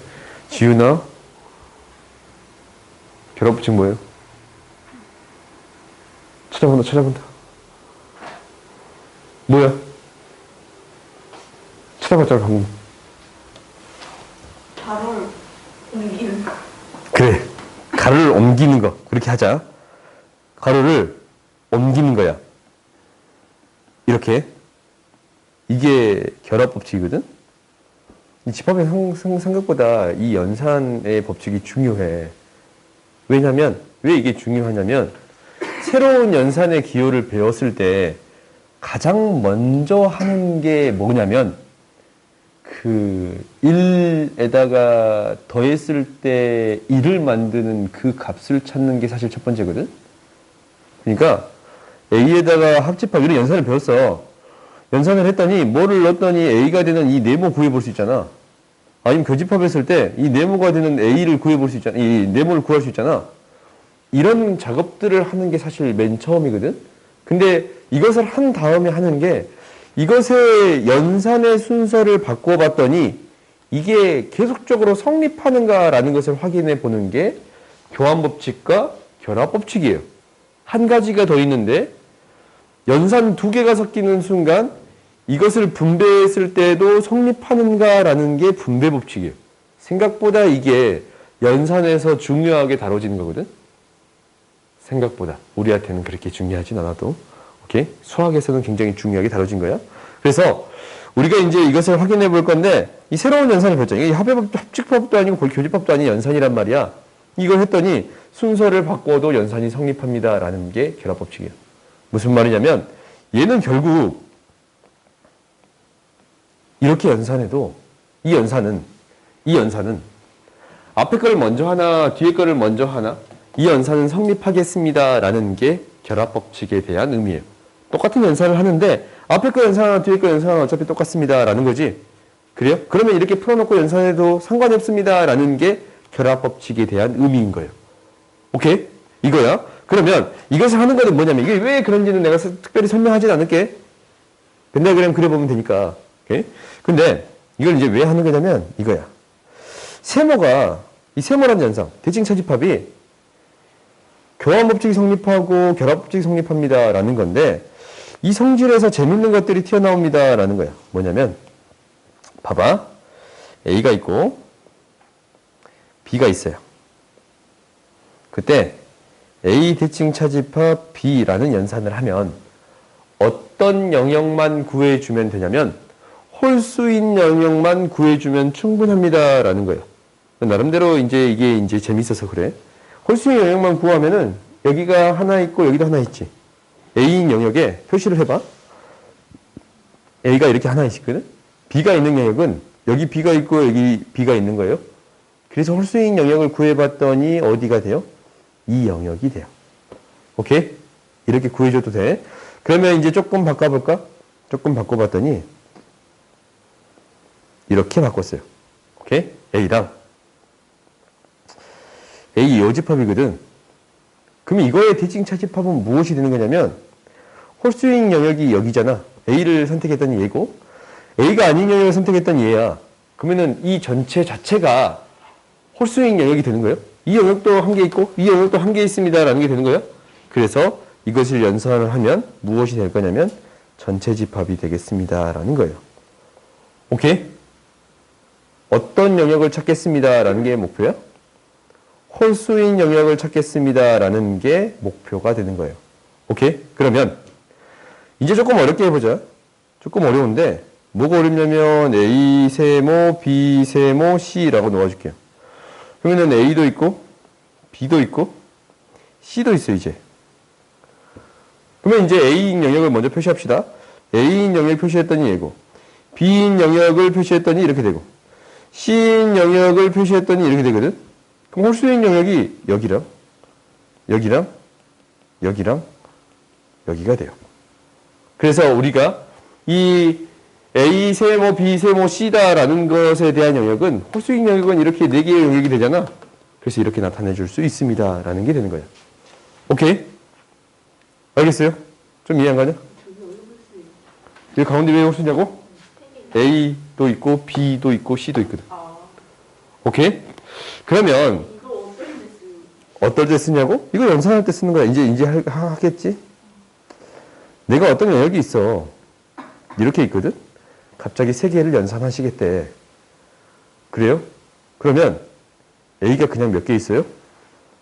지윤아? 결합법칙 뭐예요? 찾아본다. 뭐야? 찾아봤잖아, 방금. 가로를 옮기는 거. 그래. 가로를 옮기는 거. 그렇게 하자. 가로를 옮기는 거야. 이렇게. 이게 결합법칙이거든? 이 집합의 생각보다 이 연산의 법칙이 중요해. 왜냐면, 왜 이게 중요하냐면, 새로운 연산의 기호를 배웠을 때 가장 먼저 하는 게 뭐냐면, 그 1에다가 더했을 때 1을 만드는 그 값을 찾는 게 사실 첫 번째거든? 그러니까 A에다가 합집합 이런 연산을 배웠어. 연산을 했더니 뭐를 넣었더니 A가 되는 이 네모 구해볼 수 있잖아. 아니면 교집합했을 때 이 네모가 되는 A를 구해볼 수 있잖아. 이 네모를 구할 수 있잖아. 이런 작업들을 하는 게 사실 맨 처음이거든? 근데 이것을 한 다음에 하는 게 이것의 연산의 순서를 바꿔봤더니 이게 계속적으로 성립하는가라는 것을 확인해 보는 게 교환법칙과 결합법칙이에요. 한 가지가 더 있는데 연산 두 개가 섞이는 순간 이것을 분배했을 때도 성립하는가라는 게 분배법칙이에요. 생각보다 이게 연산에서 중요하게 다뤄지는 거거든. 생각보다 우리한테는 그렇게 중요하진 않아도 오케이? 수학에서는 굉장히 중요하게 다뤄진 거야. 그래서 우리가 이제 이것을 확인해 볼 건데 이 새로운 연산을 배웠잖아. 이게 합집합도 아니고 교집합도 아닌 연산이란 말이야. 이걸 했더니 순서를 바꿔도 연산이 성립합니다라는 게 결합법칙이야. 무슨 말이냐면 얘는 결국 이렇게 연산해도 이 연산은 앞에 거를 먼저 하나 뒤에 거를 먼저 하나 이 연산은 성립하겠습니다라는 게 결합법칙에 대한 의미예요. 똑같은 연산을 하는데 앞에 거 연산 하나 뒤에 거 연산 하나 어차피 똑같습니다라는 거지. 그래요? 그러면 이렇게 풀어놓고 연산해도 상관이 없습니다라는 게 결합법칙에 대한 의미인 거예요. 오케이? 이거야. 그러면 이것을 하는 거는 뭐냐면 이게 왜 그런지는 내가 특별히 설명하진 않을게. 벤다그램 그려보면 되니까. 오케이? 근데 이걸 이제 왜 하는 거냐면 이거야. 세모가 이 세모라는 현상, 대칭 차집합이 교환법칙이 성립하고 결합법칙이 성립합니다 라는 건데 이 성질에서 재밌는 것들이 튀어나옵니다 라는 거야. 뭐냐면 봐봐. A가 있고 B가 있어요. 그때 A 대칭 차집합 B라는 연산을 하면 어떤 영역만 구해주면 되냐면 홀수인 영역만 구해주면 충분합니다 라는 거예요. 나름대로 이제 이게 이제 재밌어서 그래. 홀수인 영역만 구하면은 여기가 하나 있고 여기도 하나 있지. A인 영역에 표시를 해봐. A가 이렇게 하나 있거든. B가 있는 영역은 여기 B가 있고 여기 B가 있는 거예요. 그래서 홀수인 영역을 구해봤더니 어디가 돼요? 이 영역이 돼요. 오케이? 이렇게 구해줘도 돼. 그러면 이제 조금 바꿔볼까? 조금 바꿔봤더니 이렇게 바꿨어요. 오케이? A랑 A 여집합이거든. 그럼 이거의 대칭 차집합은 무엇이 되는 거냐면 홀수인 영역이 여기잖아. A를 선택했더니 얘고 A가 아닌 영역을 선택했더니 얘야. 그러면은 이 전체 자체가 홀수인 영역이 되는 거예요. 이 영역도 한 개 있고 이 영역도 한 개 있습니다 라는 게 되는 거예요. 그래서 이것을 연산을 하면 무엇이 될 거냐면 전체 집합이 되겠습니다 라는 거예요. 오케이? 어떤 영역을 찾겠습니다 라는 게 목표야? 홀수인 영역을 찾겠습니다 라는 게 목표가 되는 거예요. 오케이? 그러면 이제 조금 어렵게 해보자. 조금 어려운데 뭐가 어렵냐면 A 세모, B 세모, C라고 놓아줄게요. 그러면은 A도 있고 B도 있고 C도 있어 이제. 그러면 이제 A인 영역을 먼저 표시합시다. A인 영역을 표시했더니 얘고 B인 영역을 표시했더니 이렇게 되고 C인 영역을 표시했더니 이렇게 되거든. 그럼 홀수인 영역이 여기랑 여기랑 여기랑 여기가 돼요. 그래서 우리가 이 A 세모, B 세모, C다라는 것에 대한 영역은 홀수인 영역은 이렇게 4개의 영역이 되잖아. 그래서 이렇게 나타내 줄 수 있습니다 라는 게 되는 거야. 오케이? 알겠어요? 좀 이해 안 가냐? 여기 가운데 왜 홀수냐고? A도 있고 B도 있고 C도 있거든. 오케이? 그러면 어떨 때 쓰냐고? 이거 연산할 때 쓰는 거야. 이제 하겠지? 내가 어떤 영역이 있어. 이렇게 있거든? 갑자기 3개를 연산하시겠대. 그래요? 그러면 A가 그냥 몇 개 있어요?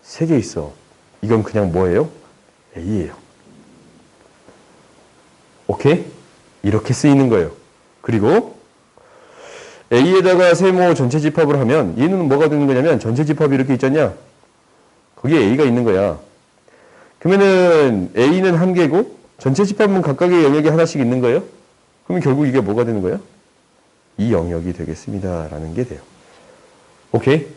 3개 있어. 이건 그냥 뭐예요? A예요. 오케이? 이렇게 쓰이는 거예요. 그리고 A에다가 세모 전체 집합을 하면 얘는 뭐가 되는 거냐면 전체 집합이 이렇게 있잖냐? 거기에 A가 있는 거야. 그러면은 A는 한 개고 전체 집합은 각각의 영역이 하나씩 있는 거예요. 그러면 결국 이게 뭐가 되는 거예요? 이 영역이 되겠습니다 라는 게 돼요. 오케이?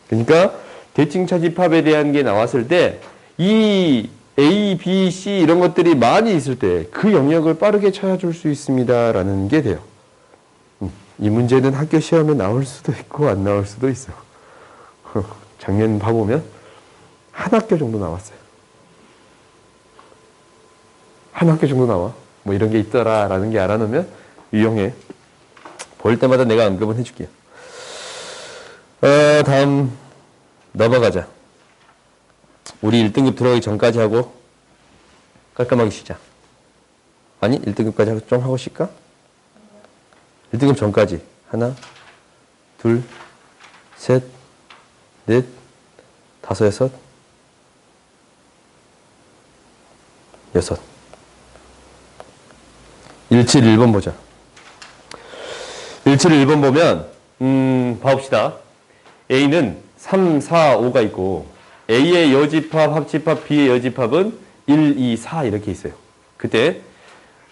그러니까 대칭차 집합에 대한 게 나왔을 때 이 A, B, C 이런 것들이 많이 있을 때 그 영역을 빠르게 찾아줄 수 있습니다 라는 게 돼요. 이 문제는 학교 시험에 나올 수도 있고 안 나올 수도 있어. 작년 봐보면 한 학교 정도 나왔어요. 한 학교 정도 나와. 뭐 이런 게 있더라 라는 게 알아놓으면 유용해. 볼 때마다 내가 언급은 해줄게요. 다음 넘어가자. 우리 1등급 들어가기 전까지 하고 깔끔하게 쉬자. 아니 1등급까지 좀 하고 쉴까? 1등급 전까지 하나 둘 셋 넷 다섯 여섯 여섯 171번 보자. 171번 보면 봐봅시다. A는 3, 4, 5가 있고 A의 여집합, 합집합, B의 여집합은 1, 2, 4 이렇게 있어요. 그때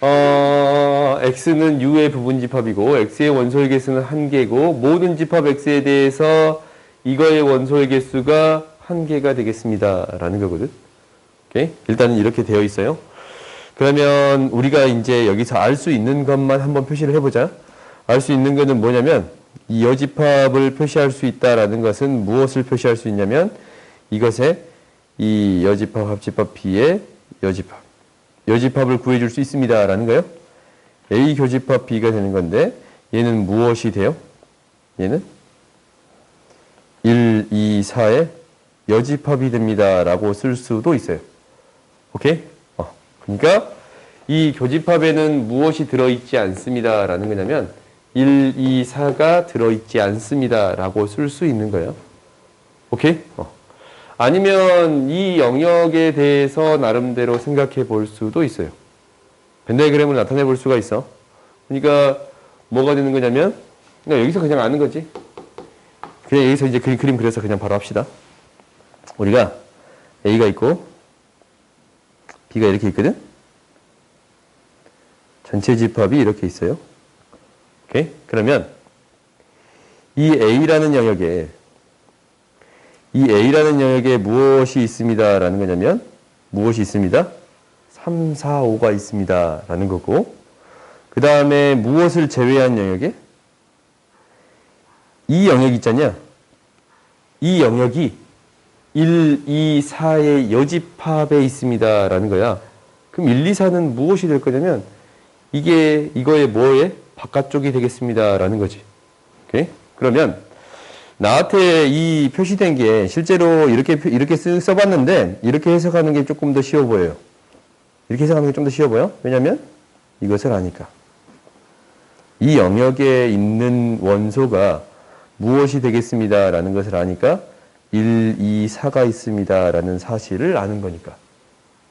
X는 U의 부분집합이고 X의 원소의 개수는 1개고 모든 집합 X에 대해서 이거의 원소의 개수가 1개가 되겠습니다 라는 거거든. 오케이? 일단은 이렇게 되어 있어요. 그러면 우리가 이제 여기서 알 수 있는 것만 한번 표시를 해보자. 알 수 있는 것은 뭐냐면 이 여집합을 표시할 수 있다라는 것은 무엇을 표시할 수 있냐면 이것의 이 여집합, 합집합 B의 여집합. 여집합을 구해줄 수 있습니다. 라는 거예요. A 교집합 B가 되는 건데 얘는 무엇이 돼요? 얘는 1, 2, 4의 여집합이 됩니다. 라고 쓸 수도 있어요. 오케이? 그러니까 이 교집합에는 무엇이 들어있지 않습니다. 라는 거냐면 1, 2, 4가 들어있지 않습니다. 라고 쓸 수 있는 거예요. 오케이? 아니면 이 영역에 대해서 나름대로 생각해 볼 수도 있어요. 벤 다이그램을 나타내 볼 수가 있어. 그러니까 뭐가 되는 거냐면 그냥 여기서 그냥 아는 거지. 그냥 여기서 이제 그림 그려서 그냥 바로 합시다. 우리가 A가 있고 B가 이렇게 있거든. 전체 집합이 이렇게 있어요. 오케이? 그러면 이 A라는 영역에 무엇이 있습니다. 라는 거냐면 무엇이 있습니다? 3, 4, 5가 있습니다. 라는 거고 그 다음에 무엇을 제외한 영역에 이 영역 있잖냐? 이 영역이 1, 2, 4의 여집합에 있습니다. 라는 거야. 그럼 1, 2, 4는 무엇이 될 거냐면 이거의 뭐의 바깥쪽이 되겠습니다. 라는 거지. 오케이? 그러면 나한테 이 표시된 게 실제로 이렇게 써봤는데 이렇게 해석하는 게 조금 더 쉬워 보여요. 이렇게 해석하는 게 좀 더 쉬워 보여. 왜냐면 이것을 아니까. 이 영역에 있는 원소가 무엇이 되겠습니다. 라는 것을 아니까 1, 2, 4가 있습니다. 라는 사실을 아는 거니까.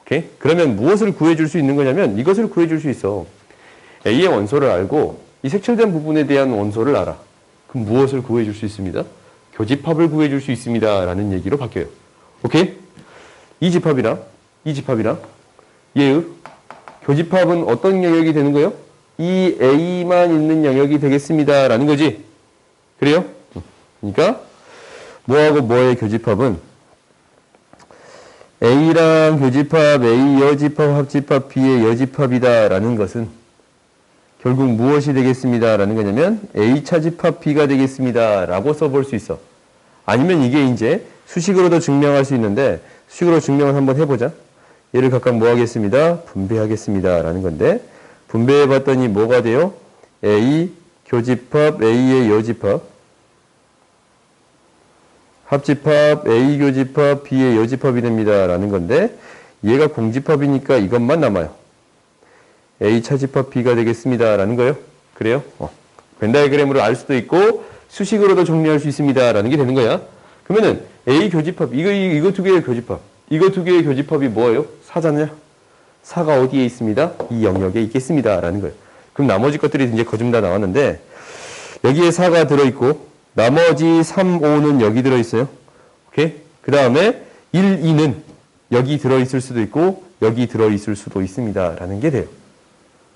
오케이? 그러면 무엇을 구해줄 수 있는 거냐면 이것을 구해줄 수 있어. A의 원소를 알고 이 색칠된 부분에 대한 원소를 알아. 그럼 무엇을 구해줄 수 있습니다? 교집합을 구해줄 수 있습니다. 라는 얘기로 바뀌어요. 오케이? 이 집합이랑 얘의 교집합은 어떤 영역이 되는 거예요? 이 A만 있는 영역이 되겠습니다. 라는 거지. 그래요? 그러니까 뭐하고 뭐의 교집합은 A랑 교집합, A 여집합, 합집합, B의 여집합이다. 라는 것은 결국 무엇이 되겠습니다. 라는 거냐면 A 차집합 B가 되겠습니다. 라고 써볼 수 있어. 아니면 이게 이제 수식으로도 증명할 수 있는데 수식으로 증명을 한번 해보자. 얘를 각각 뭐 하겠습니다. 분배하겠습니다. 라는 건데 분배해 봤더니 뭐가 돼요? A 교집합 A의 여집합 합집합 A 교집합 B의 여집합이 됩니다. 라는 건데 얘가 공집합이니까 이것만 남아요. A 차집합 B가 되겠습니다. 라는 거예요. 그래요? 벤 다이그램으로 알 수도 있고 수식으로도 정리할 수 있습니다. 라는 게 되는 거야. 그러면은 A 교집합 이거 두 개의 교집합 이거 두 개의 교집합이 뭐예요? 4잖아요. 4가 어디에 있습니다? 이 영역에 있겠습니다. 라는 거예요. 그럼 나머지 것들이 이제 거좀 다 나왔는데 여기에 4가 들어있고 나머지 3, 5는 여기 들어있어요. 오케이? 그 다음에 1, 2는 여기 들어있을 수도 있고 여기 들어있을 수도 있습니다. 라는 게 돼요.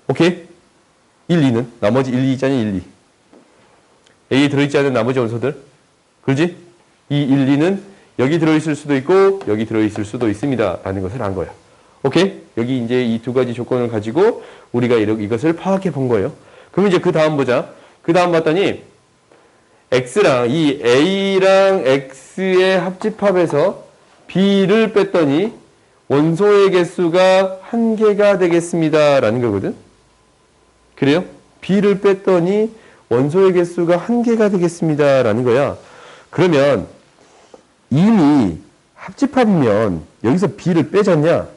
오케이? 1, 2는 나머지 1, 2 있잖아요. 1, 2. A에 들어있지 않은 나머지 원소들. 그렇지? 이 1, 2는 여기 들어있을 수도 있고 여기 들어있을 수도 있습니다. 라는 것을 안 거예요. 오케이? 여기 이제 이 두 가지 조건을 가지고 우리가 이것을 파악해 본 거예요. 그럼 이제 그 다음 보자. 그 다음 봤더니 X랑 이 A랑 X의 합집합에서 B를 뺐더니 원소의 개수가 1개가 되겠습니다. 라는 거거든. 그래요? B를 뺐더니 원소의 개수가 1개가 되겠습니다. 라는 거야. 그러면 이미 합집합이면 여기서 B를 빼졌냐?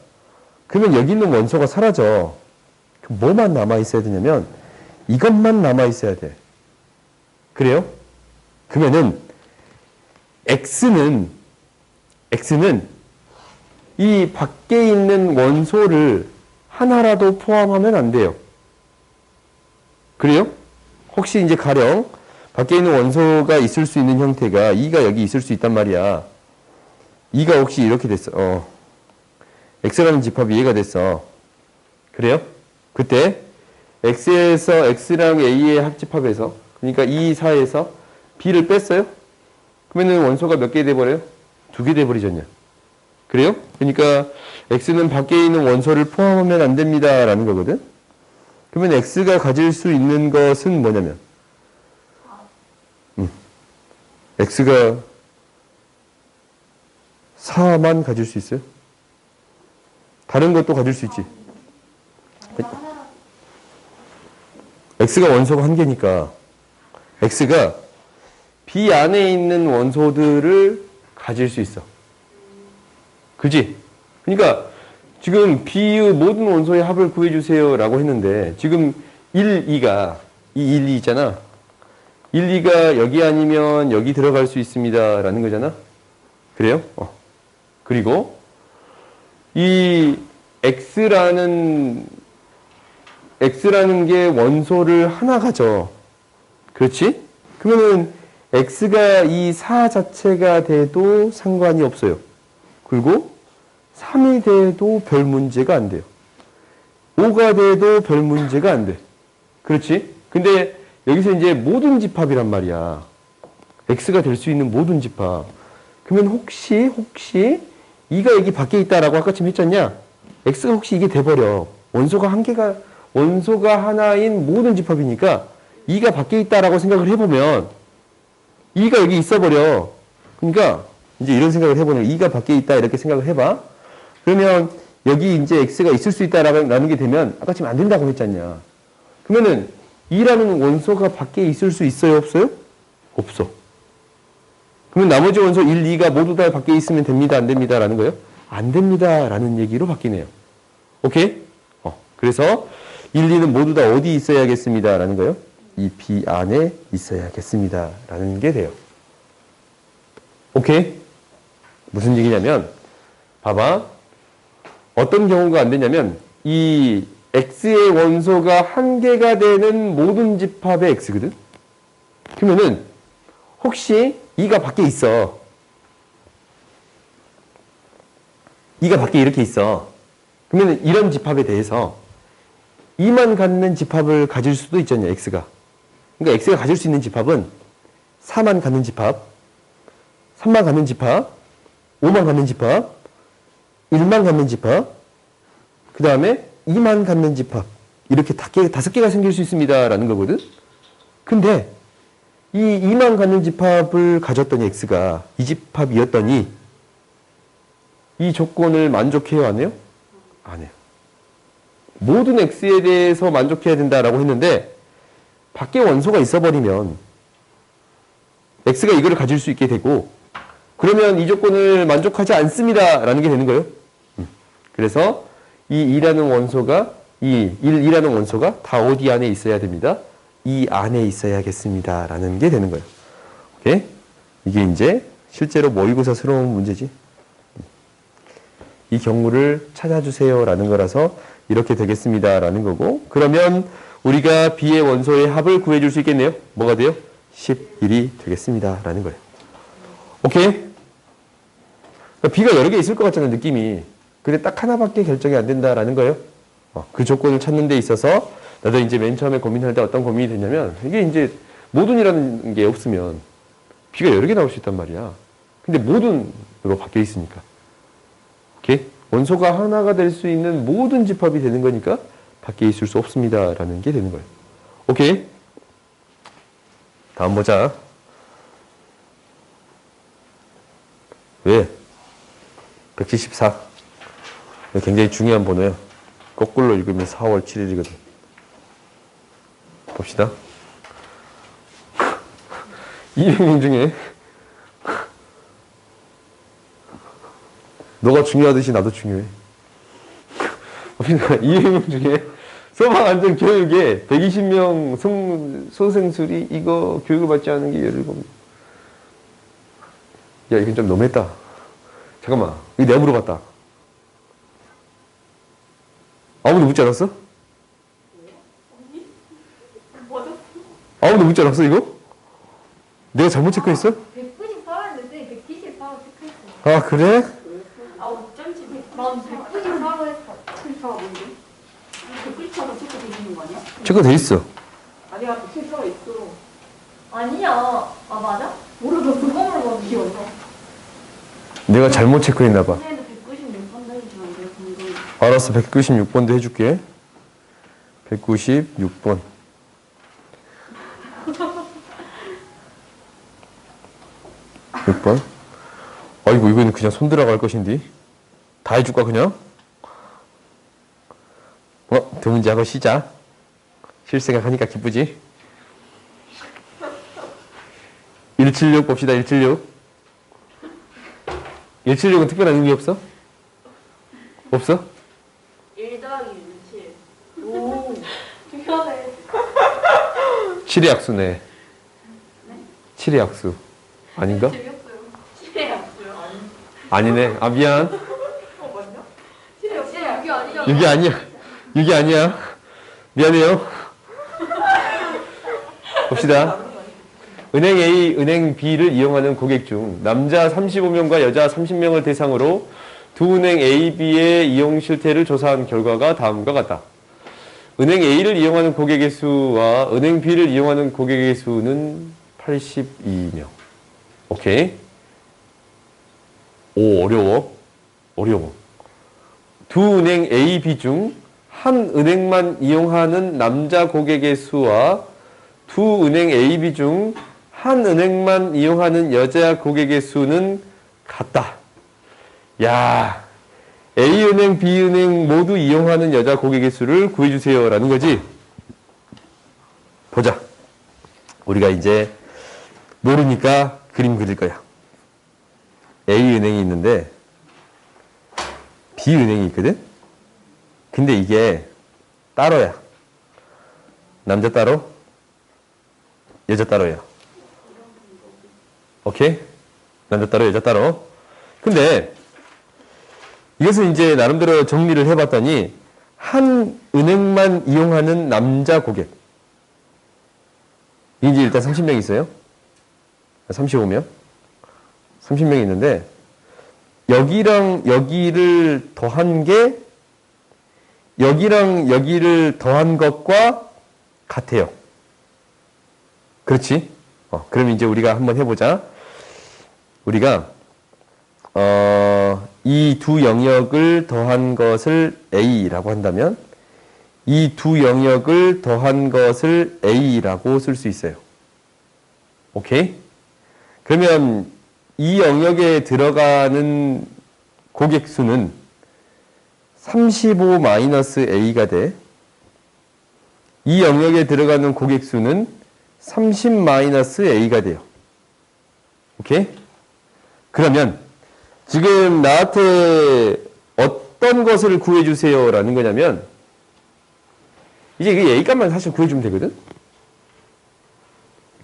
그러면 여기 있는 원소가 사라져. 그럼 뭐만 남아있어야 되냐면 이것만 남아있어야 돼. 그래요? 그러면은 X는 이 밖에 있는 원소를 하나라도 포함하면 안 돼요. 그래요? 혹시 이제 가령 밖에 있는 원소가 있을 수 있는 형태가 2가 여기 있을 수 있단 말이야. 2가 혹시 이렇게 됐어. X라는 집합이 얘가 됐어. 그래요? 그때 X랑 A의 합집합에서 그러니까 2, 4에서 B를 뺐어요? 그러면 원소가 몇 개 돼버려요? 2개 돼버리잖냐. 그래요? 그러니까 X는 밖에 있는 원소를 포함하면 안 됩니다. 라는 거거든. 그러면 X가 가질 수 있는 것은 뭐냐면 X가 4만 가질 수 있어요? 다른 것도 가질 수 있지. x가 원소가 한 개니까 x가 B 안에 있는 원소들을 가질 수 있어. 그지? 그러니까 지금 B의 모든 원소의 합을 구해주세요 라고 했는데 지금 1, 2가 이 1, 2 있잖아. 1, 2가 여기 아니면 여기 들어갈 수 있습니다 라는 거잖아. 그래요? 그리고 이 X라는 게 원소를 하나 가져. 그렇지? 그러면은 X가 이 4 자체가 돼도 상관이 없어요. 그리고 3이 돼도 별 문제가 안 돼요. 5가 돼도 별 문제가 안 돼. 그렇지? 근데 여기서 이제 모든 집합이란 말이야. X가 될 수 있는 모든 집합. 그러면 혹시 2가 여기 밖에 있다라고 아까 지금 했잖냐? X가 혹시 이게 돼버려. 원소가 하나인 모든 집합이니까 2가 밖에 있다라고 생각을 해보면 2가 여기 있어버려. 그러니까 이제 이런 생각을 해보는 2가 밖에 있다 이렇게 생각을 해봐. 그러면 여기 이제 X가 있을 수 있다라는 게 되면 아까 지금 안 된다고 했잖냐. 그러면은 2라는 원소가 밖에 있을 수 있어요? 없어요? 없어. 그러면 나머지 원소 1, 2가 모두 다 밖에 있으면 됩니다? 안 됩니다? 라는 거예요? 안 됩니다. 라는 얘기로 바뀌네요. 오케이? 그래서 1, 2는 모두 다 어디 있어야겠습니다. 라는 거예요? 이 B 안에 있어야겠습니다. 라는 게 돼요. 오케이? 무슨 얘기냐면 봐봐. 어떤 경우가 안 되냐면 이 X의 원소가 한 개가 되는 모든 집합의 X거든? 그러면은 혹시 2가 밖에 있어. 2가 밖에 이렇게 있어. 그러면 이런 집합에 대해서 2만 갖는 집합을 가질 수도 있잖냐, X가. 그러니까 X가 가질 수 있는 집합은 4만 갖는 집합, 3만 갖는 집합, 5만 갖는 집합, 1만 갖는 집합, 그 다음에 2만 갖는 집합. 이렇게 5개가 생길 수 있습니다. 라는 거거든. 근데 이 2만 갖는 집합을 가졌더니 X가 이 집합이었더니 이 조건을 만족해요? 안 해요? 안 해요. 모든 X에 대해서 만족해야 된다라고 했는데 밖에 원소가 있어버리면 X가 이거를 가질 수 있게 되고 그러면 이 조건을 만족하지 않습니다. 라는 게 되는 거예요. 그래서 이 2라는 원소가 이 1이라는 원소가 다 어디 안에 있어야 됩니다. 이 안에 있어야겠습니다. 라는 게 되는 거예요. 오케이? 이게 이제 실제로 모의고사스러운 문제지. 이 경우를 찾아주세요. 라는 거라서 이렇게 되겠습니다. 라는 거고. 그러면 우리가 B의 원소의 합을 구해줄 수 있겠네요. 뭐가 돼요? 11이 되겠습니다. 라는 거예요. 오케이? 그러니까 B가 여러 개 있을 것 같잖아요. 느낌이. 근데 딱 하나밖에 결정이 안 된다라는 거예요. 그 조건을 찾는 데 있어서 나도 이제 맨 처음에 고민할 때 어떤 고민이 되냐면 이게 이제 모든이라는 게 없으면 B가 여러 개 나올 수 있단 말이야. 근데 모든으로 바뀌어 있으니까. 오케이? 원소가 하나가 될 수 있는 모든 집합이 되는 거니까 밖에 있을 수 없습니다. 라는 게 되는 거예요. 오케이? 다음 보자. 왜? 174. 굉장히 중요한 번호예요. 거꾸로 읽으면 4월 7일이거든. 봅시다. 200명 중에 너가 중요하듯이 나도 중요해. 봅시다. 200명 중에 소방안전 교육에 120명 소생술이 이거 교육을 받지 않은 게 17명. 야, 이건 좀 너무했다. 잠깐만. 이거 내가 물어봤다. 아무도 묻지 않았어? 아무도 묻지 않았어, 이거? 내가 잘못 체크했어? 194였는데 194로 체크했어. 아, 그래? 아, 어쩐지 난 194로 했어. 194가 뭔데? 194가 체크돼 있는 거 아니야? 체크돼 있어. 아니야, 194가 있어. 아니야. 아, 맞아? 모르겠어. 그거 물어봐도 기억나. 내가 잘못 체크했나봐. 선생님도 196번 해주시면 돼요, 공부. 알았어, 196번도 해줄게. 196번. 6번. 아이고, 이거는 그냥 손 들어갈 것인데. 다 해줄까, 그냥? 두 문제 하고 시작. 실생각하니까 기쁘지? 176 봅시다, 176. 176은 특별한 의미 없어? 없어? 1 더하기 7. 오, 미안해. 7의 약수네. 7의 약수. 아닌가? 재미없어요. 7의 약수요? 아니네. 아, 미안. 맞냐? 7의 약수. 6이 아니죠? 6이 아니야. 6이 아니야. 미안해요. 봅시다. 은행 A, 은행 B를 이용하는 고객 중 남자 35명과 여자 30명을 대상으로 두 은행 A, B의 이용 실태를 조사한 결과가 다음과 같다. 은행 A를 이용하는 고객의 수와 은행 B를 이용하는 고객의 수는 82명. 오케이. 오, 어려워. 어려워. 두 은행 A, B 중 한 은행만 이용하는 남자 고객의 수와 두 은행 A, B 중 한 은행만 이용하는 여자 고객의 수는 같다. 야, A은행, B은행 모두 이용하는 여자 고객의 수를 구해주세요. 라는 거지. 보자. 우리가 이제 모르니까 그림 그릴 거야. A은행이 있는데 B은행이 있거든? 근데 이게 따로야. 남자 따로, 여자 따로야. 오케이? 남자 따로, 여자 따로. 근데 이것을 이제 나름대로 정리를 해봤더니 한 은행만 이용하는 남자 고객. 이제 일단 30명 있어요. 35명. 30명이 있는데 여기랑 여기를 더한 게 여기랑 여기를 더한 것과 같아요. 그렇지? 그럼 이제 우리가 한번 해보자. 우리가 이 두 영역을 더한 것을 A라고 한다면 이 두 영역을 더한 것을 A라고 쓸 수 있어요. 오케이? 그러면 이 영역에 들어가는 고객 수는 35-A가 돼. 이 영역에 들어가는 고객 수는 30-A가 돼요. 오케이? 그러면 지금 나한테 어떤 것을 구해주세요 라는 거냐면 이제 이 A 값만 사실 구해주면 되거든?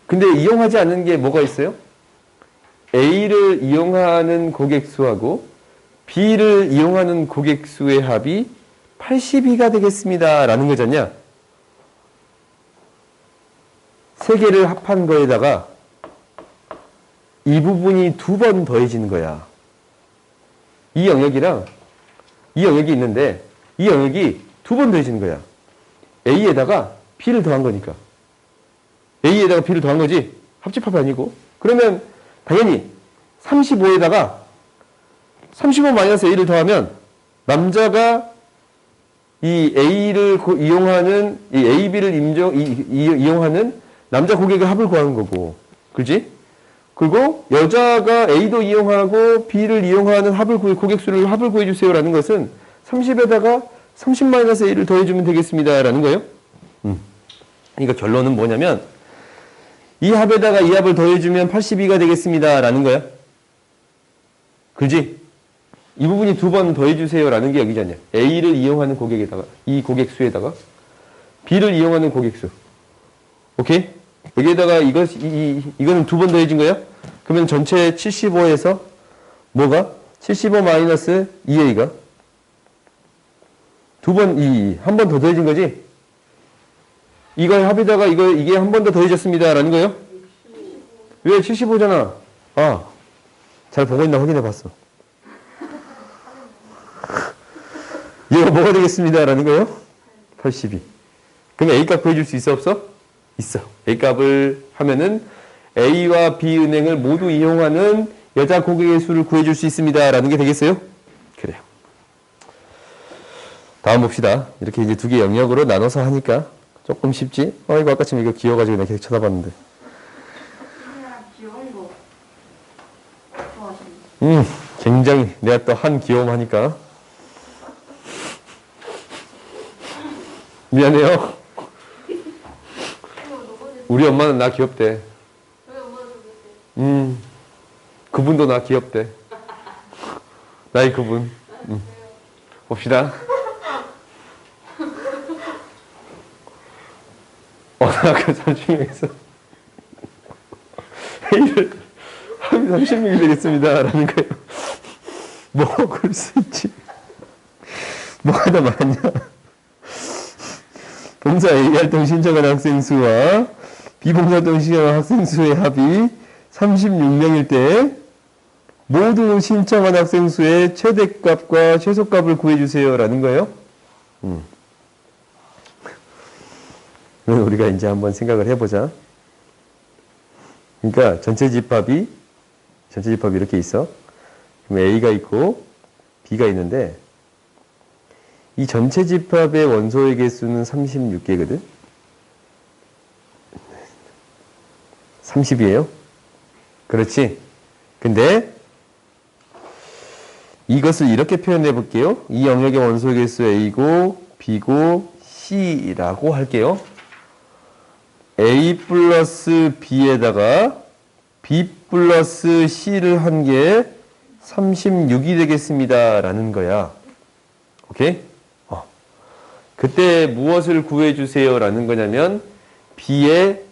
근데 이용하지 않는 게 뭐가 있어요? A를 이용하는 고객 수하고 B를 이용하는 고객 수의 합이 82가 되겠습니다 라는 거잖냐? 세 개를 합한 거에다가 이 부분이 두 번 더해지는 거야. 이 영역이랑 이 영역이 있는데 이 영역이 두 번 더해지는 거야. A에다가 B를 더한 거니까. A에다가 B를 더한 거지. 합집합이 아니고. 그러면 당연히 35에다가 35-A를 더하면 남자가 이 A를 이용하는 이 A, B를 이용하는 남자 고객의 합을 구하는 거고. 그렇지? 그리고 여자가 A도 이용하고 B를 이용하는 고객 수를 합을 구해주세요 라는 것은 30에다가 30-A를 더해주면 되겠습니다 라는 거예요. 그러니까 결론은 뭐냐면 이 합에다가 이 합을 더해주면 82가 되겠습니다 라는 거야. 그지? 이 부분이 두 번 더해주세요 라는 게 여기잖냐. A를 이용하는 고객에다가 이 고객 수에다가 B를 이용하는 고객 수. 오케이? 여기에다가 이거는 두 번 더해진 거야? 그러면 전체 75에서 뭐가? 75-2A가 두 번, 한 번 더 더해진 거지? 이거 합에다가 이게 한 번 더 더해졌습니다. 라는 거예요? 왜 75잖아? 잘 보고 있나 확인해 봤어. 얘가 뭐가 되겠습니다. 라는 거예요? 82. 그럼 A값 구해줄 수 있어, 없어? 있어. A값을 하면은 A와 B은행을 모두 이용하는 여자 고객의 수를 구해줄 수 있습니다. 라는 게 되겠어요? 그래요. 다음 봅시다. 이렇게 이제 두 개 영역으로 나눠서 하니까 조금 쉽지? 이거 아까쯤 이거 귀여워가지고 내가 계속 쳐다봤는데. 귀여운 거 좋아하시는 굉장히 내가 또 한 귀여움 하니까 미안해요. 우리 엄마는 나 귀엽대. 그분도 나 귀엽대. 나의 그분. 봅시다. 나 아까 30명에서 회의를 하면 30명이 되겠습니다. 라는 거예요. 뭐, 그럴 수 있지. 뭐가 더 많냐? 봉사 A활동 신청한 학생 수와 비봉사 활동 신청한 학생 수의 합이 36명일 때 모두 신청한 학생 수의 최대값과 최소값을 구해주세요. 라는 거예요. 우리가 이제 한번 생각을 해보자. 그러니까 전체 집합이 이렇게 있어. 그럼 A가 있고 B가 있는데 이 전체 집합의 원소의 개수는 36개거든. 30이에요. 그렇지. 근데 이것을 이렇게 표현해 볼게요. 이 영역의 원소의 개수 A고 B고 C라고 할게요. A 플러스 B에다가 B 플러스 C를 한 게 36이 되겠습니다. 라는 거야. 오케이? 그때 무엇을 구해주세요. 라는 거냐면 B의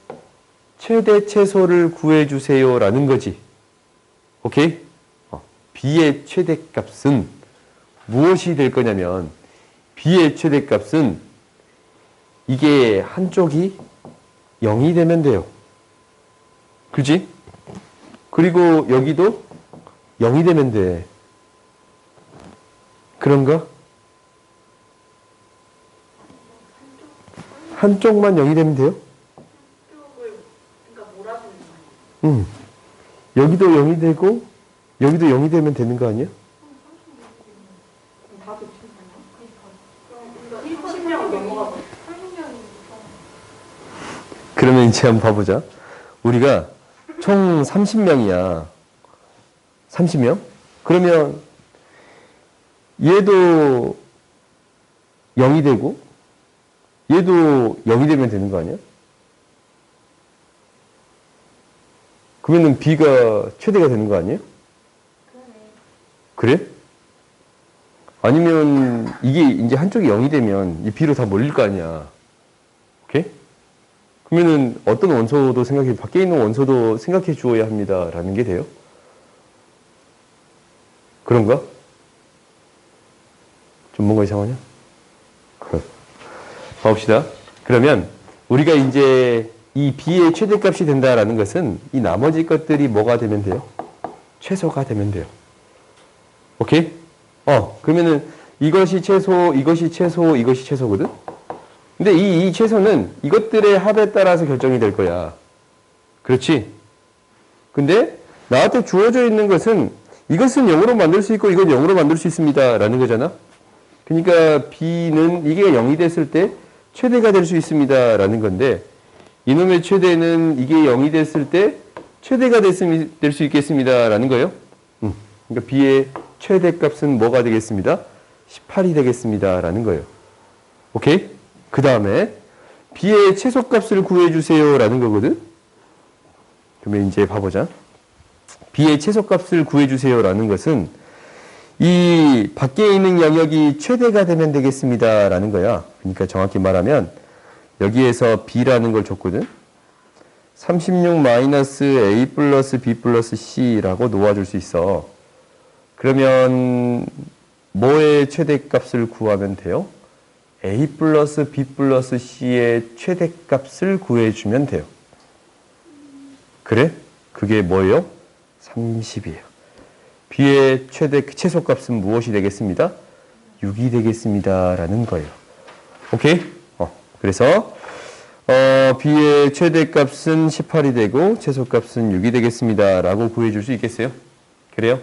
최대 최소를 구해주세요. 라는 거지. 오케이? B의 최대값은 무엇이 될 거냐면 B의 최대값은 이게 한쪽이 0이 되면 돼요. 그지? 그리고 여기도 0이 되면 돼. 그런가? 한쪽만 0이 되면 돼요? 그러니까 몰아주는 거 아니에요? 여기도 0이 되고 여기도 0이 되면 되는 거 아니야? 다 그러니까 10명 넘어가고 30명이 그러면 이제 한번 봐보자. 우리가 총 30명이야. 30명? 그러면 얘도 0이 되고 얘도 0이 되면 되는 거 아니야? 그러면은 B가 최대가 되는 거 아니에요? 그래? 아니면 이게 이제 한쪽이 0이 되면 이 B로 다 몰릴 거 아니야. 오케이? 그러면은 어떤 원소도 밖에 있는 원소도 생각해 주어야 합니다. 라는 게 돼요? 그런가? 좀 뭔가 이상하냐? 봐봅시다. 그러면 우리가 이제 이 B의 최대값이 된다라는 것은 이 나머지 것들이 뭐가 되면 돼요? 최소가 되면 돼요. 오케이? 그러면은 이것이 최소, 이것이 최소, 이것이 최소거든? 근데 이 최소는 이것들의 합에 따라서 결정이 될 거야. 그렇지? 근데 나한테 주어져 있는 것은 이것은 0으로 만들 수 있고 이건 0으로 만들 수 있습니다. 라는 거잖아? 그러니까 B는 이게 0이 됐을 때 최대가 될 수 있습니다. 라는 건데 이놈의 최대는 이게 0이 됐을 때 최대가 될 수 있겠습니다. 라는 거예요. 그러니까 B의 최대값은 뭐가 되겠습니다? 18이 되겠습니다. 라는 거예요. 오케이? 그 다음에 B의 최소값을 구해주세요. 라는 거거든. 그러면 이제 봐보자. B의 최소값을 구해주세요. 라는 것은 이 밖에 있는 영역이 최대가 되면 되겠습니다. 라는 거야. 그러니까 정확히 말하면 여기에서 B라는 걸 줬거든. 36 마이너스 A 플러스 B 플러스 C라고 놓아줄 수 있어. 그러면 뭐의 최대값을 구하면 돼요? A 플러스 B 플러스 C의 최대값을 구해주면 돼요. 그래? 그게 뭐예요? 30이에요. B의 최소값은 무엇이 되겠습니다? 6이 되겠습니다. 라는 거예요. 오케이? 그래서 B의 최대값은 18이 되고 최소값은 6이 되겠습니다. 라고 구해줄 수 있겠어요? 그래요?